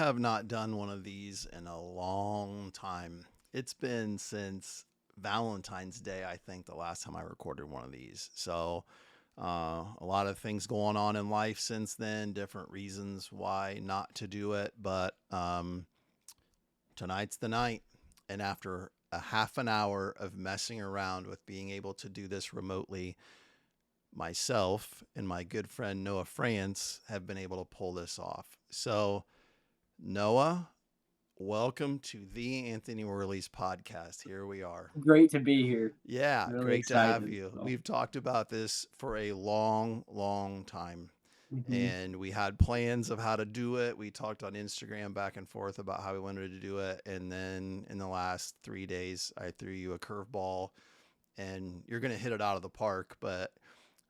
have not done one of these in a long time. It's been since Valentine's Day, I think, the last time I recorded one of these. So, a lot of things going on in life since then, different reasons why not to do it. But tonight's the night. And after a half an hour of messing around with being able to do this remotely, myself and my good friend Noah France have been able to pull this off. So, Noah, welcome to the Anthony Wherley's podcast. Here we are. Great to be here. Yeah, Really great to have excited. you. So, We've talked about this for a long, long time. hmm And we had plans of how to do it. We talked on Instagram back and forth about how we wanted to do it. And then in the last 3 days, I threw you a curveball and you're going to hit it out of the park. But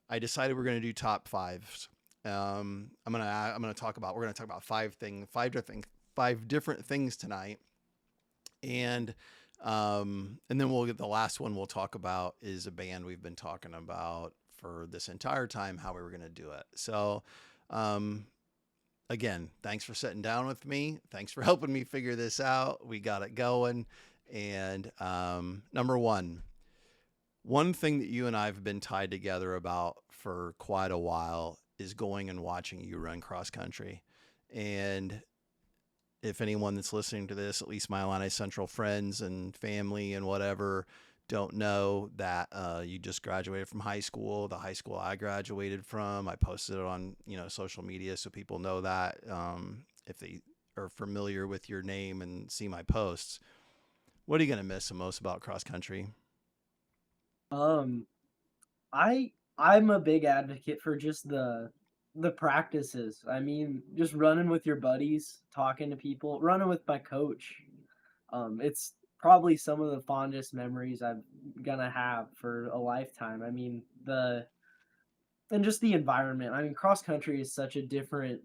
I decided we're going to do top fives. I'm gonna talk about we're gonna talk about five different things tonight, and and then we'll get the last one we'll talk about is a band we've been talking about for this entire time how we were gonna do it. So, um, again, thanks for sitting down with me. Thanks for helping me figure this out. We got it going, and number one thing that you and I have been tied together about for quite a while is going and watching you run cross country. And if anyone that's listening to this, at least my Illini Central friends and family and whatever, don't know that you just graduated from high school, the high school I graduated from. I posted it on social media so people know that if they are familiar with your name and see my posts. What are you going to miss the most about cross country? um, I'm a big advocate for just the practices. I mean, just running with your buddies, talking to people, running with my coach. It's probably some of the fondest memories I'm gonna have for a lifetime. I mean, the and just the environment. I mean, cross country is such a different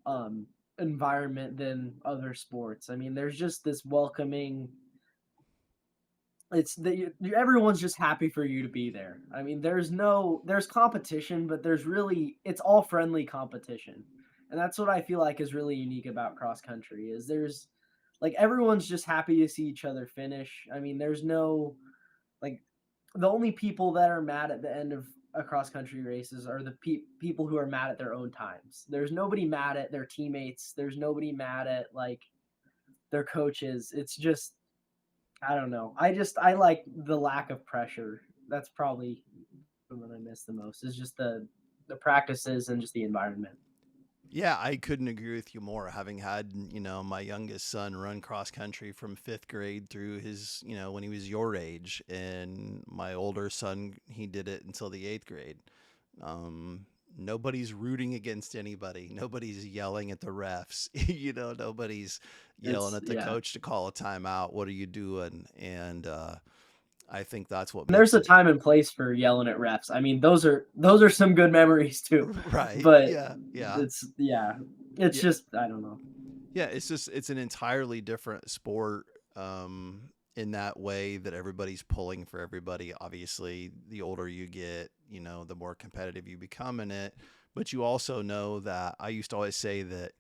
um environment than other sports. I mean, there's just this welcoming. It's the everyone's just happy for you to be there. I mean, there's competition, but it's all friendly competition. And that's what I feel like is really unique about cross country is there's like everyone's just happy to see each other finish. I mean, there's no like the only people that are mad at the end of a cross country races are the people who are mad at their own times. There's nobody mad at their teammates. There's nobody mad at like their coaches. It's just I don't know. I like the lack of pressure. That's probably what I miss the most. Is just the practices and just the environment. Yeah, I couldn't agree with you more. Having had, my youngest son run cross country from fifth grade through his, when he was your age, and my older son, he did it until the eighth grade. Nobody's rooting against anybody. Nobody's yelling at the refs. Nobody's yelling It's at the yeah. coach to call a timeout. What are you doing? And I think that's what And there's makes a it time and place for yelling at refs. I mean, those are some good memories too. right. But Yeah, yeah, it's yeah. It's yeah. just I don't know. Yeah, it's an entirely different sport in that way that everybody's pulling for everybody. Obviously, the older you get, the more competitive you become in it. But you also know that I used to always say that,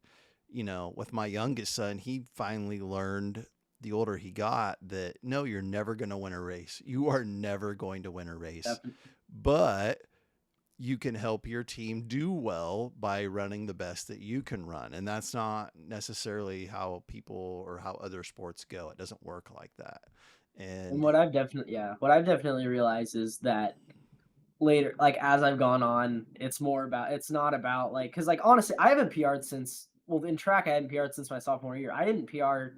with my youngest son, he finally learned the older he got that no, you're never going to win a race. You are never going to win a race. Definitely. But you can help your team do well by running the best that you can run. And that's not necessarily how people or how other sports go. It doesn't work like that. And And what I've definitely realized is that later, like as I've gone on, it's not about like because like honestly, I haven't PR'd since well in track I hadn't PR'd since my sophomore year. I didn't PR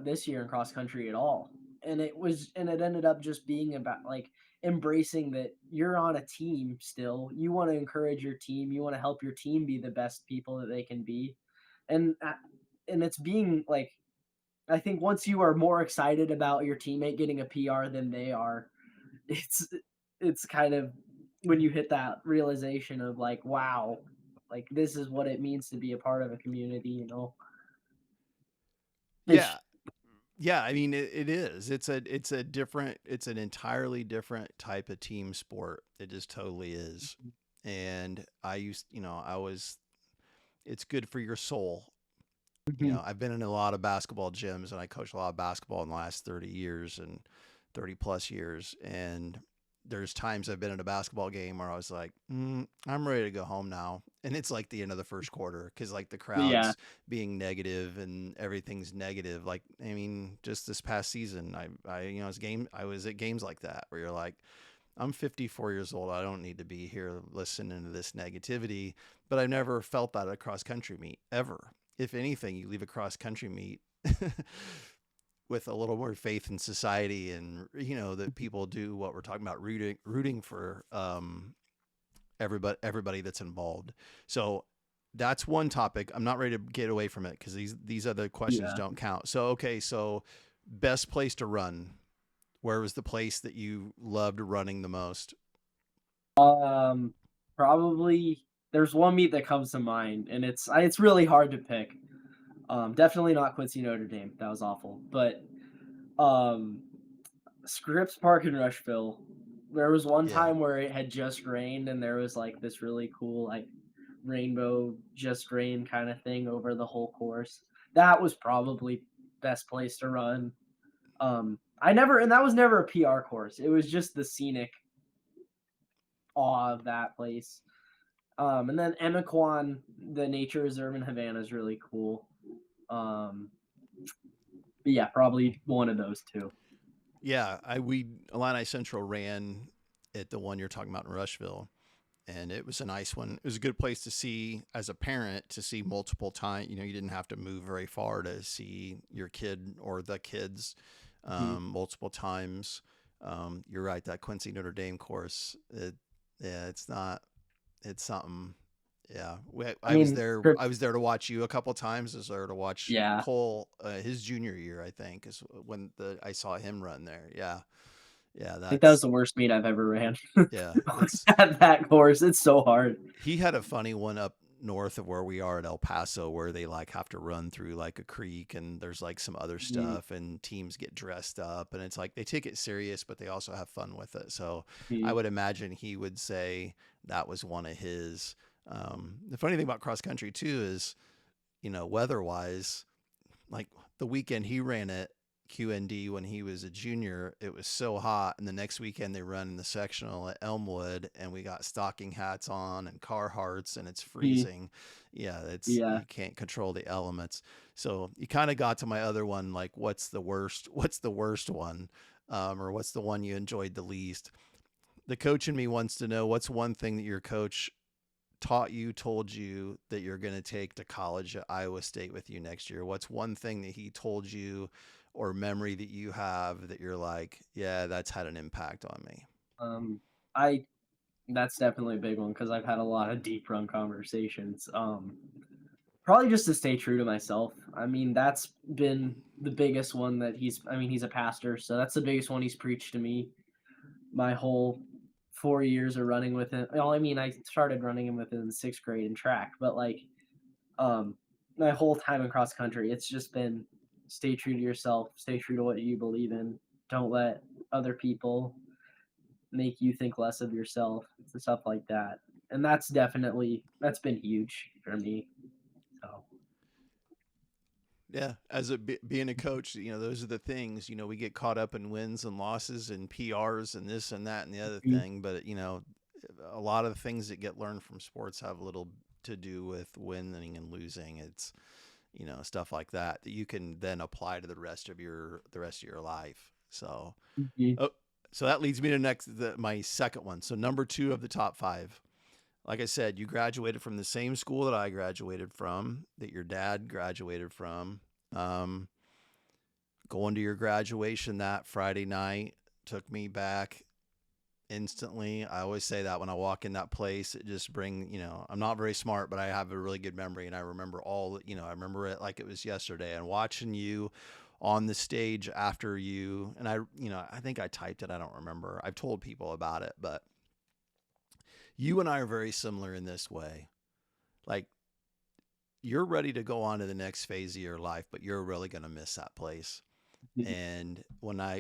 this year in cross country at all. And it ended up just being about like embracing that you're on a team still. You want to encourage your team. You want to help your team be the best people that they can be. And and it's being like I think once you are more excited about your teammate getting a PR than they are, it's it's kind of when you hit that realization of like wow, like this is what it means to be a part of a community, you know. yeah, It's yeah, I mean it is. It's an entirely different type of team sport. It just totally is. And I used, I was it's good for your soul. Mhm. I've been in a lot of basketball gyms and I coached a lot of basketball in the last 30 years and 30 plus years. And there's times I've been in a basketball game where I was like, I'm ready to go home now. And it's like the end of the first quarter because like the Yeah. crowd's being negative and everything's negative. Like, I mean, just this past season, I was at games like that where you're like, I'm 54 years old. I don't need to be here listening to this negativity, but I've never felt that at a cross country meet ever. If anything, you leave a cross country meet with a little more faith in society and that people do what we're talking about, rooting for everybody that's involved. So that's one topic. I'm not ready to get away from it because these other questions Yeah. don't count. So okay, so best place to run. Where was the place that you loved running the most? Um, Probably there's one meet that comes to mind, and it's really hard to pick. Definitely not Quincy Notre Dame. That was awful. But um, Scripps Park in Rushville. There was one Yeah. time where it had just rained, and there was like this really cool like rainbow just rain kind of thing over the whole course. That was probably best place to run. I never, and that was never a PR course. It was just the scenic awe of that place. And then Emiquon, the nature reserve in Havana is really cool. Um, but yeah, probably one of those two. Yeah, we Illini Central ran at the one you're talking about in Rushville, and it was a nice one. It was a good place to see as a parent to see multiple times. You didn't have to move very far to see your kid or the kids Mhm. multiple times. You're right. That Quincy Notre Dame course, yeah, it's not. It's something. Yeah, I I was mean, there. I Scripps, was there to watch you a couple times. I was there to watch yeah, Cole, his junior year, I think, is when I saw him run there. Yeah, yeah, I think that was that's the worst meet I've ever ran yeah. It's at that course. It's so hard. he had a funny one up north of where we are at El Paso where they like have to run through like a creek and there's like some other Mhm. stuff and teams get dressed up and it's like they take it serious but they also have fun with it. So I Mhm. would imagine he would say that was one of his. The funny thing about cross country too is weather wise, like the weekend he ran at QND when he was a junior, it was so hot. And the next weekend they run in the sectional at Elmwood, and we got stocking hats on and Carhartts, and it's Mhm. freezing. Yeah, it's Yeah. you can't control the elements. So you kind of got to my other one, like what's the worst? What's the worst one, or what's the one you enjoyed the least? The coach in me wants to know what's one thing that your coach taught you, told you that you're going to take to college at Iowa State with you next year? What's one thing that he told you or memory that you have that you're like, yeah, that's had an impact on me? Um, I That's definitely a big one because I've had a lot of deep run conversations. Probably just to stay true to myself. I mean, that's been the biggest one that I mean, he's a pastor, so that's the biggest one he's preached to me my whole 4 years of running with him. Well, I mean, I started running him with him in sixth grade in track, but like, um, my whole time in cross country, it's just been stay true to yourself, stay true to what you believe in. Don't let other people make you think less of yourself and stuff like that. And that's been huge for me. So Yeah, as being a coach, those are the things. We get caught up in wins and losses and PRs and this and that and the other mhm, thing. But a lot of the things that get learned from sports have little to do with winning and losing. It's stuff like that that you can then apply to the rest of your life. So, mhm, oh, so that leads me to my second one. So number two of the top five. Like I said, you graduated from the same school that I graduated from, that your dad graduated from. Um, Going to your graduation that Friday night took me back instantly. I always say that when I walk in that place, it just I'm not very smart, but I have a really good memory and I remember I remember it like it was yesterday and watching you on the stage after you and I think I typed it. I don't remember. I've told people about it, but you and I are very similar in this way. Like you're ready to go on to the next phase of your life, but you're really going to miss that place. mhm. And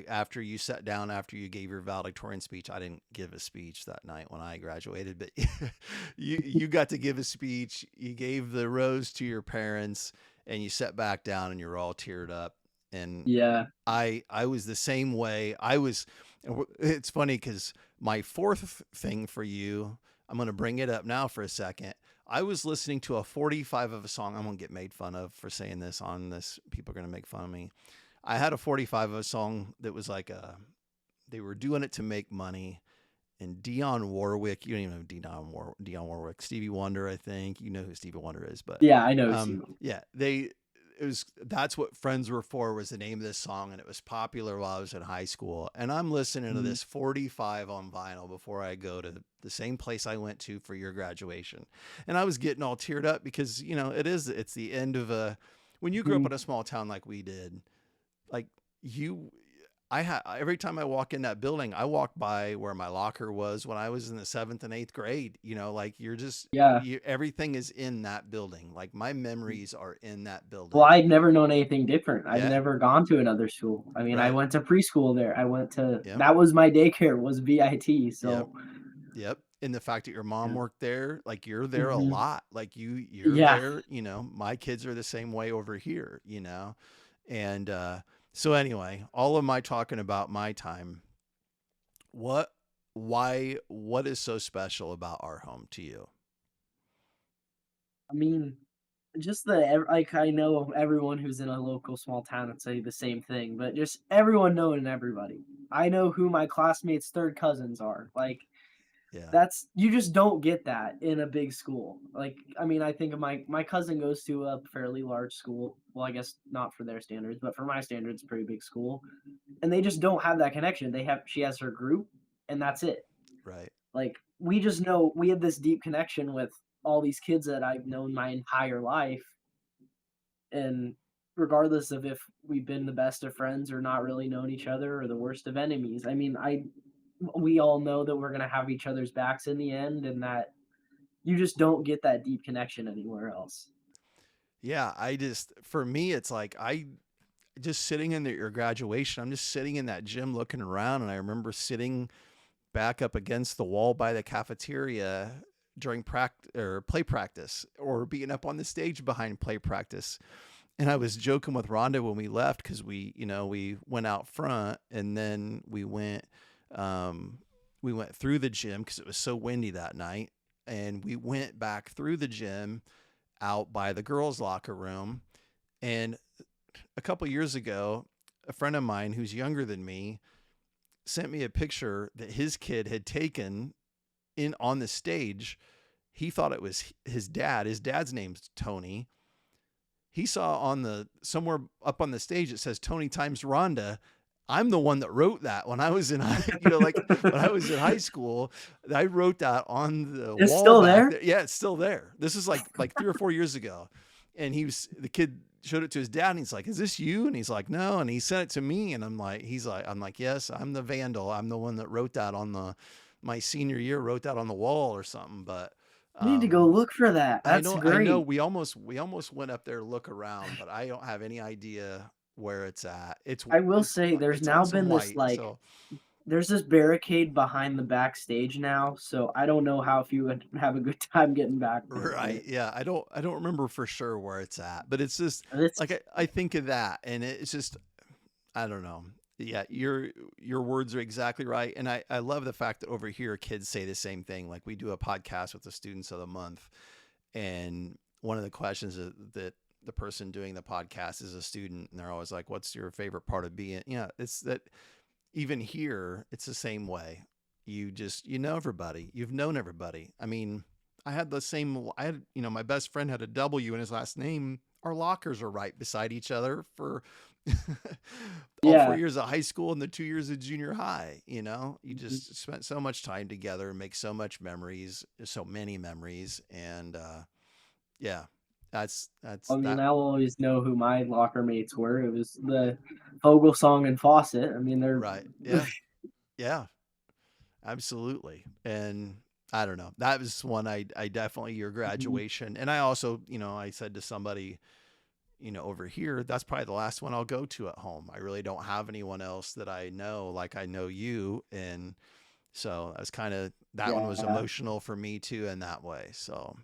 after you sat down, after you gave your valedictorian speech, I didn't give a speech that night when I graduated, but you got to give a speech. You gave the rose to your parents, and you sat back down and you're all teared up. And Yeah. I was the same way. I was. It's funny because my fourth thing for you, I'm going to bring it up now for a second. I was listening to a 45 of a song. I'm going to get made fun of for saying this on this. People are going to make fun of me. I had a 45 of a song that was like they were doing it to make money. And Dionne Warwick, you don't even know Dionne Warwick, Stevie Wonder, I think you know who Stevie Wonder is, but Yeah, I know Steven. yeah, that's what Friends Were For was the name of this song, and it was popular while I was in high school. And I'm listening to Mhm. this 45 on vinyl before I go to the same place I went to for your graduation, and I was getting all teared up because it's the end of a when you grew up Mhm. in a small town like we did, like you every time I walk in that building, I walk by where my locker was when I was in the 7th and 8th grade. Like Yeah. everything is in that building. Like my memories are in that Well, building. I'd never known anything different. I've Yeah. never gone to another school. I mean, I Right. went to preschool there. I went to Yep. that was my daycare was V.I.T. Yep. So, Yep. And the fact that your mom yeah. worked there, like you're there a Mhm. lot. Like you're Yeah. there, my kids are the same way over here. And so anyway, all of my talking about my time, what what is so special about our home to you? I mean, just like I know everyone who's in a local small town would say the same thing, but just everyone knowing everybody. I know who my classmates' third cousins are. Like Yeah. that's you just don't get that in a big school. Like I mean, I think of my cousin goes to a fairly large school. Well, I guess not for their standards, but for my standards, pretty big school. And they just don't have that connection. She has her group and that's it. Right. Like we just know we have this deep connection with all these kids that I've known my entire life, and regardless of if we've been the best of friends or not really known each other or the worst of enemies. I mean, I we all know that we're going to have each other's backs in the end, and that you just don't get that deep connection anywhere else. Yeah, for me it's like I just sitting in your graduation, I'm just sitting in that gym looking around, and I remember sitting back up against the wall by the cafeteria during practice or play practice, or being up on the stage behind play practice. And I was joking with Rhonda when we left because we went out front, and then um, we went through the gym because it was so windy that night, and we went back through the gym out by the girls' locker room. And a couple years ago, a friend of mine who's younger than me sent me a picture that his kid had taken in on the stage. He thought it was his dad. His dad's name's Tony. He saw on the somewhere up on the stage it says Tony times Rhonda. I'm the one that wrote that when I was in like when I was in high school. I wrote that on the It's wall still back there. there. Yeah, it's still there. This is like 3 or 4 years ago, and the kid showed it to his dad, and he's like, "Is this you?" And he's like, "No," and he sent it to me, and I'm like, "Yes, I'm the vandal. I'm the one that wrote that on my senior year, wrote that on the wall or something." But I need to go look for that. That's I know great. we almost went up there to look around, but I don't have any idea where it's at. I will say there's It's on now some been this white, like so there's this barricade behind the backstage now, so I don't know how if you would have a good time getting back there, right, but yeah. I don't remember for sure where it's at, but it's just it's like I think of that, and it's just I don't know. Yeah, your words are exactly right, and I love the fact that over here kids say the same thing. Like we do a podcast with the students of the month, and one of the questions that the person doing the podcast is a student, and they're always like, "What's your favorite part of being?" Yeah, it's that even here, it's the same way. You know everybody. You've known everybody. I mean, I had my best friend had a W in his last name. Our lockers are right beside each other for all four yeah. years of high school and the 2 years of junior high. You Mhm. just spent so much time together, make so much memories, so many memories, and yeah, that's I mean, that. I'll always know who my locker mates were. It was the Vogelsong and Fawcett. I mean, they're Right. Yeah. Yeah. Absolutely. And I don't know. That was one I definitely your Mhm. graduation. And I also, I said to somebody, over here, that's probably the last one I'll go to at home. I really don't have anyone else that I know like I know you. And so that's that one was Yeah. emotional for me too in that way. So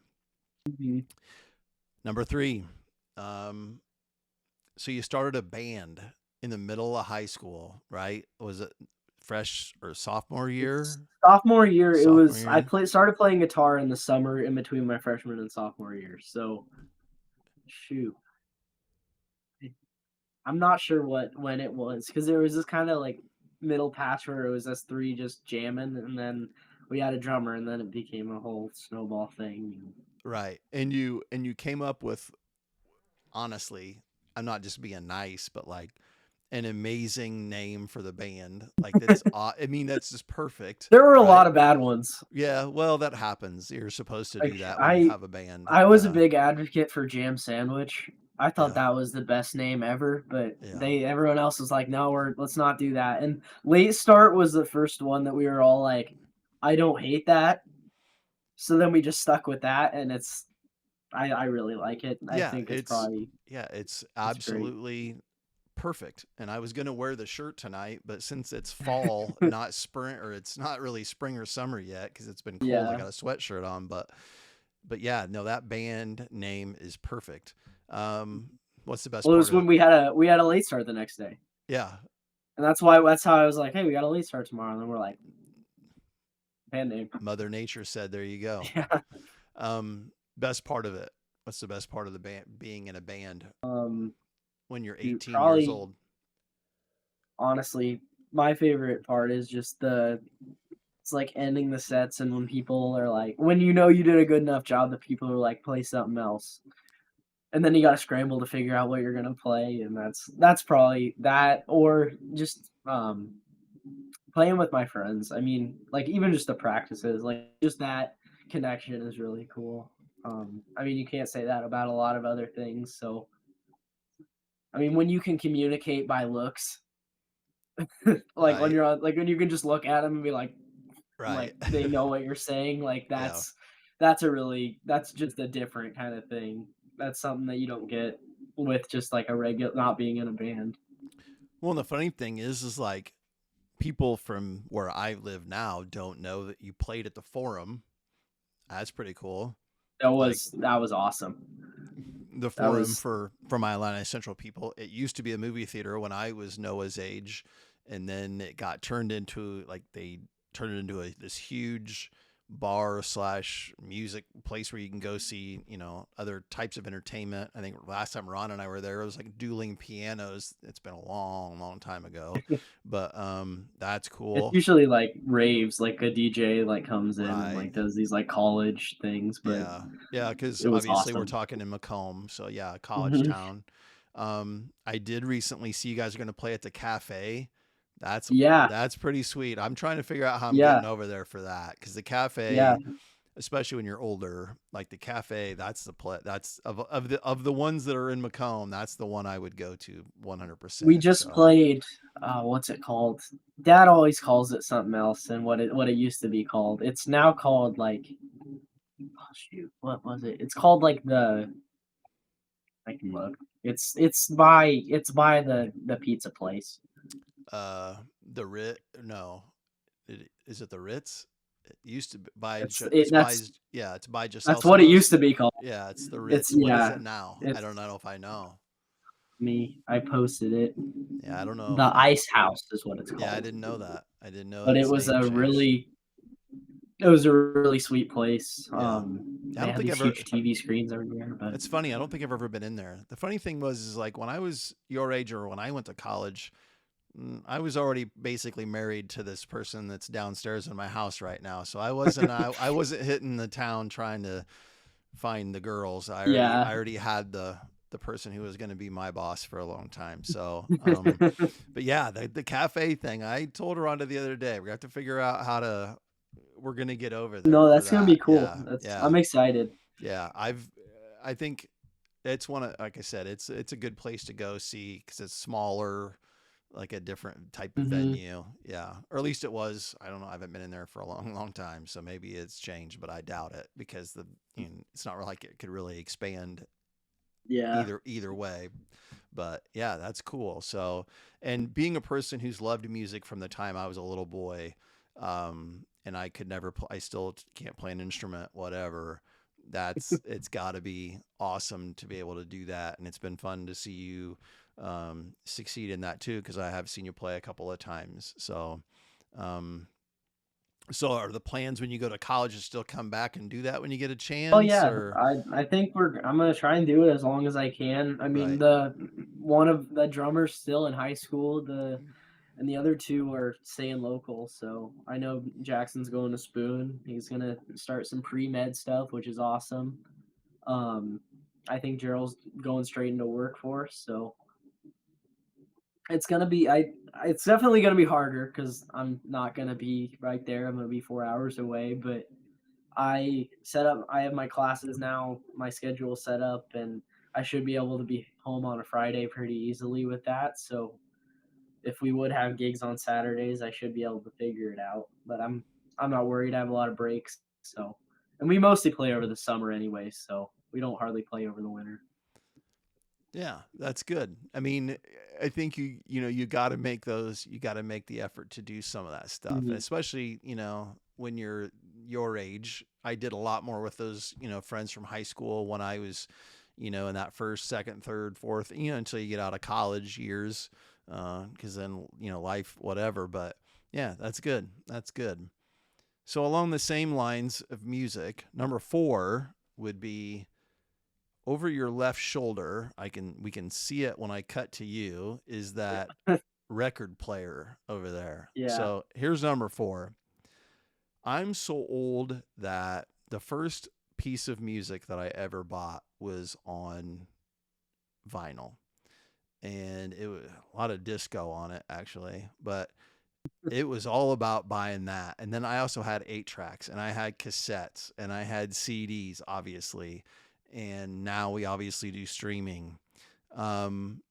Mhm. number three, Um, so you started a band in the middle of high school, right? Was it fresh or sophomore It's year? sophomore year. It Sophomore was I year, started playing guitar in the summer in between my freshman and sophomore year. So shoot, I'm not sure what when it was because there was this kind of like middle patch where it was us three just jamming, and then we had a drummer, and then it became a whole snowball thing. right? And you came up with, honestly, I'm not just being nice, but like an amazing name for the band. Like that's, I mean, that's just perfect, There were a lot right? of bad ones. Yeah, well, that happens. You're supposed to do Like that when you I have a band. I was a Yeah, big advocate for Jam Sandwich. I thought yeah, that was the best name ever, but yeah, they everyone else was like, no, let's not do that. And Late Start was the first one that we were all like, I don't hate that. So then we just stuck with that, and I really like it. I yeah. think It's it's great. absolutely perfect. And I was gonna wear the shirt tonight, but since it's fall, not spring, or it's not really spring or summer yet because it's been cold, I Yeah. got a sweatshirt on. But yeah, no, that band name is perfect. Um, what's the best Well, it part was of when it? we had a late start the next day, Yeah, and that's how I was like, hey, we got a late start tomorrow, and then we're like, band name. Mother Nature said, "There you go." Yeah. Best part of it. What's the best part of the band? Being in a band Um, when you're Dude, 18 years probably old. honestly, my favorite part is just it's like ending the sets and when people are like, when you know you did a good enough job that people are like, play something else. And then you got to scramble to figure out what you're gonna play, and that's probably that, or just playing with my friends. I mean, like even just the practices, like just that connection is really cool. I mean, you can't say that about a lot of other things. So, I mean, when you can communicate by looks, like when Right, you're on, like when you can just look at them and be right. like they know what you're saying, like Yeah. that's just a different kind of thing. That's something that you don't get with just like a regular not being in a band. Well, and the funny thing is like people from where I live now don't know that you played at the Forum. That's pretty cool. Like That was awesome. the That Forum was for my Atlanta Central people, it used to be a movie theater when I was Noah's age, and then it got turned into, like, they turned it into this huge bar slash music place where you can go see, other types of entertainment. I think last time Ron and I were there, it was like dueling pianos. It's been a long, long time ago, but that's it's cool. usually like raves, like a DJ like comes in and Right. like does these like college things, but Yeah, yeah, because it was obviously we're awesome. talking in Macomb, so yeah, college Mhm. town. I did recently see you guys are going to play at the cafe. That's Yeah, that's pretty sweet. I'm trying to figure out how I'm yeah, getting over there for that because the yeah. cafe, especially when you're older, like the cafe, that's the play. That's of the ones that are in Macomb, that's the one I would go to We 100%. just So, played, what's it called? Dad always calls it something else than what it used to be called. It's now called like, oh shoot, what was it? It's called like I can look. It's by the pizza place. uh, the Rit, no, is it the Ritz? It used to be by It's it's it by that's yeah, it's by that's what it Giselso's. used to be called. Yeah, it's the It's Ritz. What is yeah, it now? I it's don't know if I know. me. I posted it. Yeah, I don't know if The I. Ice House is what it's Yeah, I called. didn't know that. I didn't know But its name changed. it was a really sweet place. Yeah. I They don't had think these I've ever. huge TV screens everywhere, but It's funny. I don't think I've ever been in there. The funny thing was, is like when I was your age or when I went to college, I was already basically married to this person that's downstairs in my house right now. So I wasn't hitting the town trying to find the girls. I already yeah. I already had the person who was going to be my boss for a long time. So, but yeah, the cafe thing. I told Rhonda the other day. We have to figure out how to. We're gonna get over there No, for that's gonna be that. cool. Yeah, That's yeah, I'm excited. yeah. I think it's one of, like I said, it's a good place to go see because it's smaller, like a different type of Hmm. venue. Yeah, or at least it was. I don't know. I haven't been in there for a long, long time, so maybe it's changed, but I doubt it because it's not like it could really expand Yeah. either way. But yeah, that's cool. So, and being a person who's loved music from the time I was a little boy, and I could never, I still can't play an instrument, whatever. it's got to be awesome to be able to do that, and it's been fun to see you succeed in that too, because I have seen you play a couple of times. Um, so are the plans when you go to college to still come back and do that when you get a Oh chance, yeah, or I think I'm gonna try and do it as long as I can. I mean, right? the one of the drummers still in high school, the and the other two are staying local. So I know Jackson's going to Spoon. He's gonna start some pre-med stuff, which is awesome. Um, I think Gerald's going straight into workforce, so it's gonna be it's definitely gonna be harder because I'm not gonna be right there. I'm gonna be 4 hours away, but I have my classes now, my schedule set up, and I should be able to be home on a Friday pretty easily with that. So if we would have gigs on Saturdays, I should be able to figure it out. But I'm not worried. I have a lot of breaks, so and we mostly play over the summer anyway, so we don't hardly play over the winter. Yeah, that's good. I mean, I think you got to make those. You got to make the effort to do some of that stuff, Mhm. especially when you're your age. I did a lot more with those friends from high school when I was in that first, second, third, fourth, until you get out of college years, because then life, whatever. But yeah, that's good. That's good. So along the same lines of music, number four would be over your left shoulder. We can see it when I cut to you, is that record player over there. Yeah. So here's number four. I'm so old that the first piece of music that I ever bought was on vinyl, and it was a lot of disco on it actually, but it was all about buying that. And then I also had 8 tracks, and I had cassettes, and I had CDs, obviously. And now we obviously do streaming. Um,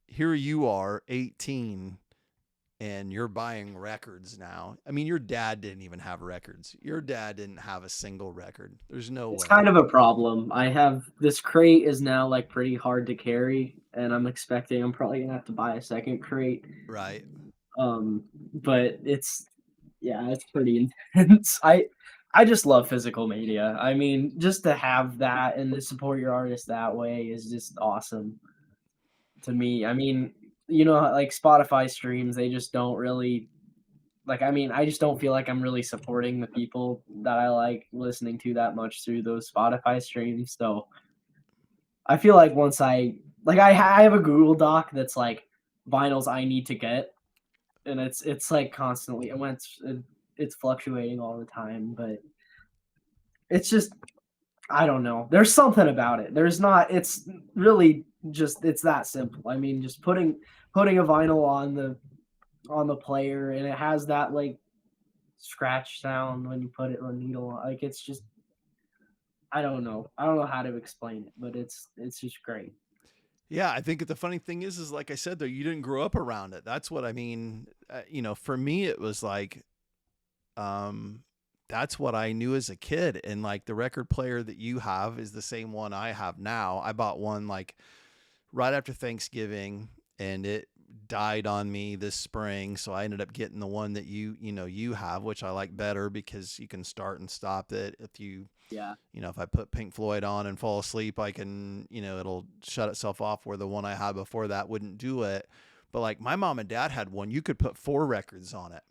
Here you are, 18, and you're buying records now. I mean, your dad didn't even have records. Your dad didn't have a single record. There's no It's way. kind of a problem. I have this crate is now like pretty hard to carry, and I'm probably gonna have to buy a second crate. Right. But yeah, it's pretty intense. I just love physical media. I mean, just to have that and to support your artist that way is just awesome to me. I mean, like Spotify streams, they just don't really like I mean, I just don't feel like I'm really supporting the people that I like listening to that much through those Spotify streams. So I feel like once I have a Google Doc that's like vinyls I need to get, and it's like constantly it's fluctuating all the time, but it's just I don't know. There's something about it. There's not. It's really just it's that simple. I mean, just putting a vinyl on the player, and it has that like scratch sound when you put it on needle. Like it's just I don't know. I don't know how to explain it, but it's just great. Yeah, I think the funny thing is like I said, though, you didn't grow up around it. That's what I mean. For me, it was like, um, that's what I knew as a kid. And like the record player that you have is the same one I have now. I bought one like right after Thanksgiving, and it died on me this spring. So I ended up getting the one that you have, which I like better because you can start and stop it. Yeah, If I put Pink Floyd on and fall asleep, I can, it'll shut itself off, where the one I had before that wouldn't do it. But like my mom and dad had one, you could put 4 records on it,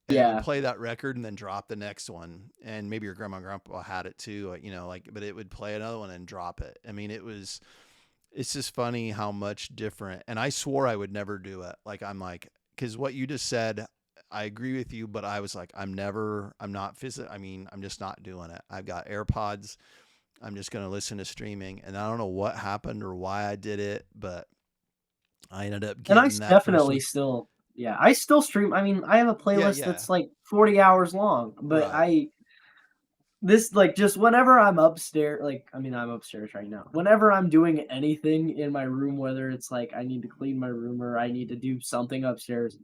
and it would yeah. play that record and then drop the next one. And maybe your grandma and grandpa had it too, but it would play another one and drop it. I mean, it's just funny how much different. And I swore I would never do it. Because what you just said, I agree with you, but I was like, I'm not I mean, I'm just not doing it. I've got AirPods. I'm just going to listen to streaming. And I don't know what happened or why I did it, but I ended up And getting that first definitely one. still yeah, I still stream. I mean, I have a Yeah, playlist yeah. that's like 40 hours long, but Right. this like just whenever I'm upstairs, like I mean, I'm upstairs right now. Whenever I'm doing anything in my room, whether it's like I need to clean my room or I need to do something upstairs,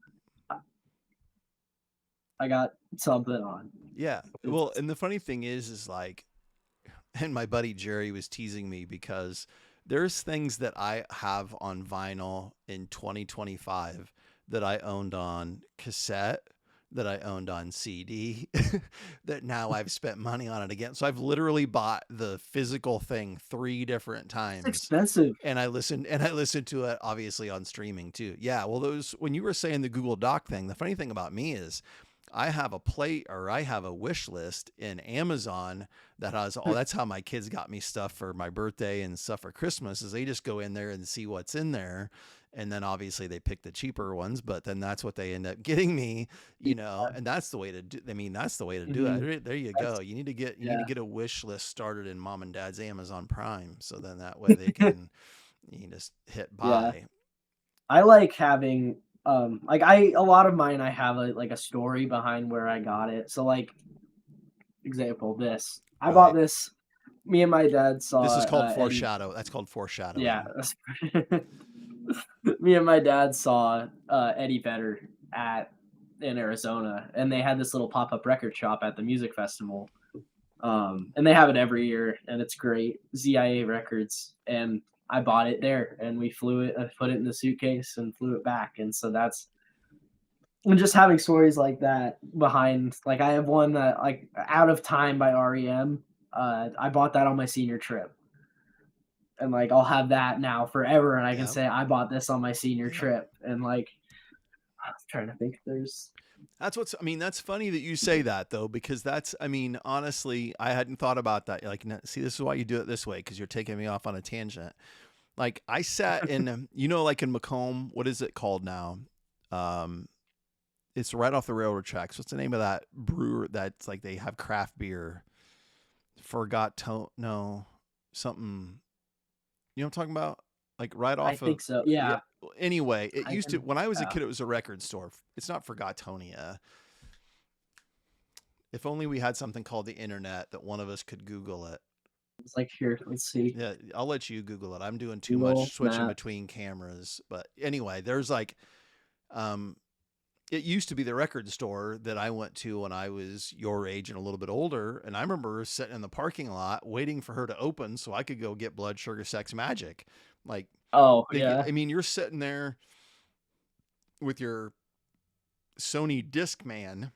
I got something on. Yeah. It's Well, and the funny thing is like, and my buddy Jerry was teasing me because there's things that I have on vinyl in 2025 that I owned on cassette that I owned on CD that now I've spent money on it again. So I've literally bought the physical thing 3 different It's times. expensive. And I listened to it obviously on streaming too. Yeah, well those when you were saying the Google Doc thing, the funny thing about me is I have a plate or I have a wish list in Amazon that has all that's how my kids got me stuff for my birthday and stuff for Christmas is they just go in there and see what's in there. And then obviously they pick the cheaper ones, but then that's what they end up getting me, Yeah. and that's the way to do, I mean, that's the way to do Mhm. it. There you go. That's You need to yeah. get a wish list started in mom and dad's Amazon Prime. So then that way they can, you can just hit Yeah. buy. I like having, like, I a lot of mine, I have a story behind where I got it. So, like, example, this. I bought Right. this. Me and my dad This saw, is called Eddie. foreshadow. That's called Yeah. foreshadowing. Me and my dad saw Eddie Vedder at in Arizona, and they had this little pop up record shop at the music festival. And they have it every year, and it's great. ZIA Records, and I bought it there, and we flew it. I put it in the suitcase and flew it back, and so that's and just having stories like that behind. Like I have one that like Out of Time by REM. I bought that on my senior trip, and like I'll have that now forever, and I can Yeah. say I bought this on my senior Yeah. trip, and like I'm trying to think. There's That's what's, I mean, that's funny that you say that though, because that's, I mean, honestly, I hadn't thought about that. Like, see, this is why you do it this way, because you're taking me off on a tangent. Like, I sat in, like in Macomb, what is it called now? Um, it's right off the railroad tracks. What's the name of that brewer that's like they have craft beer? Forgot to, no, something, you know what I'm talking about? Like right I off of, think so. yeah. Yeah, Anyway, it I used to, can. when I was a Yeah, kid, it was a record store. It's not Forgotonia. If only we had something called the internet that one of us could Google it. it's like here. Let's see. Yeah, I'll let you Google it. I'm doing too Google much switching Maps. between cameras. But anyway, there's like, um, it used to be the record store that I went to when I was your age and a little bit older. And I remember sitting in the parking lot waiting for her to open so I could go get Blood Sugar Sex Magic. Like, Oh yeah, I mean, you're sitting there with your Sony Discman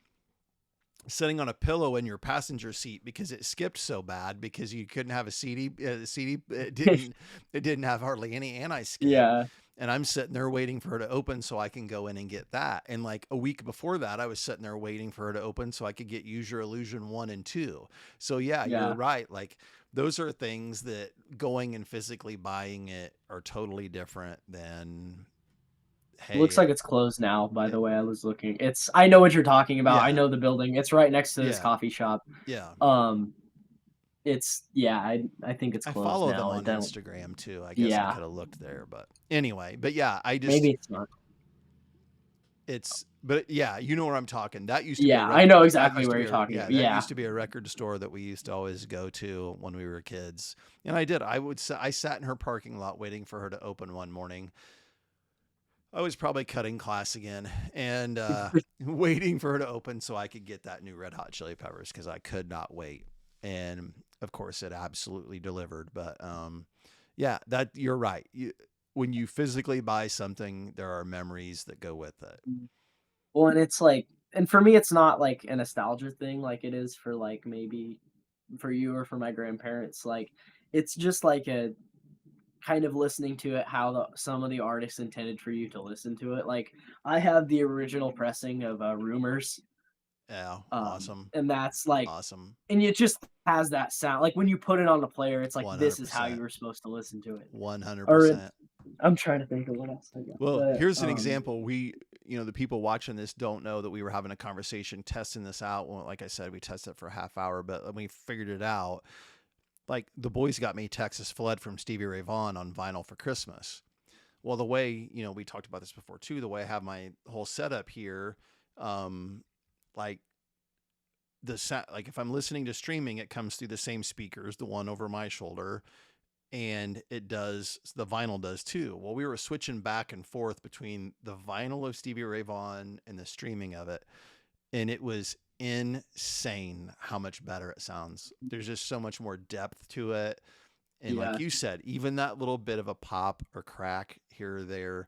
sitting on a pillow in your passenger seat because it skipped so bad because you couldn't have a CD. The CD it didn't have hardly any anti-skip, yeah, and I'm sitting there waiting for her to open so I can go in and get that. And like a week before that, I was sitting there waiting for her to open so I could get Use Your Illusion 1 and 2. So yeah, you're yeah. right. Like those are things that going and physically buying it are totally different than It looks hey, like it's closed now, by the way. I was looking. It's I know what you're talking about. I yeah, know the building. It's right next to this yeah, coffee shop. yeah. Um, it's yeah, I think it's I closed follow them now. It on don't Instagram too. I guess I yeah, could have looked there, but anyway, but yeah, I just maybe it's not. it's but yeah, you know where I'm talking. That used to be a Yeah, I know record. That exactly used to where be you're a talking yeah. about. That Yeah. used to be a record store that we used to always go to when we were kids. And I did. I sat in her parking lot waiting for her to open one morning. I was probably cutting class again and waiting for her to open so I could get that new Red Hot Chili Peppers because I could not wait. And of course, it absolutely delivered. But yeah, that you're right. When you physically buy something, there are memories that go with it. Well, and it's like and for me, it's not like a nostalgia thing like it is for like maybe for you or for my grandparents. Like it's just like a kind of listening to it how some of the artists intended for you to listen to it. Like I have the original pressing of Rumors, Yeah, awesome, and that's like, awesome, and it just has that sound. Like when you put it on the player, it's like one hundred this is how percent, you were supposed to listen to it. 100%. Or I'm trying to think of what else I got, Well, but here's an example. The people watching this don't know that we were having a conversation testing this out. Well, like I said, we tested it for a half hour, but when we figured it out, like the boys got me Texas Flood from Stevie Ray Vaughan on vinyl for Christmas. Well, the way, we talked about this before too, the way I have my whole setup here, um, like like if I'm listening to streaming, it comes through the same speakers, the one over my shoulder, and the vinyl does too. Well, we were switching back and forth between the vinyl of Stevie Ray Vaughan and the streaming of it, and it was insane how much better it sounds. There's just so much more depth to it. And like yeah. you said, even that little bit of a pop or crack here or there,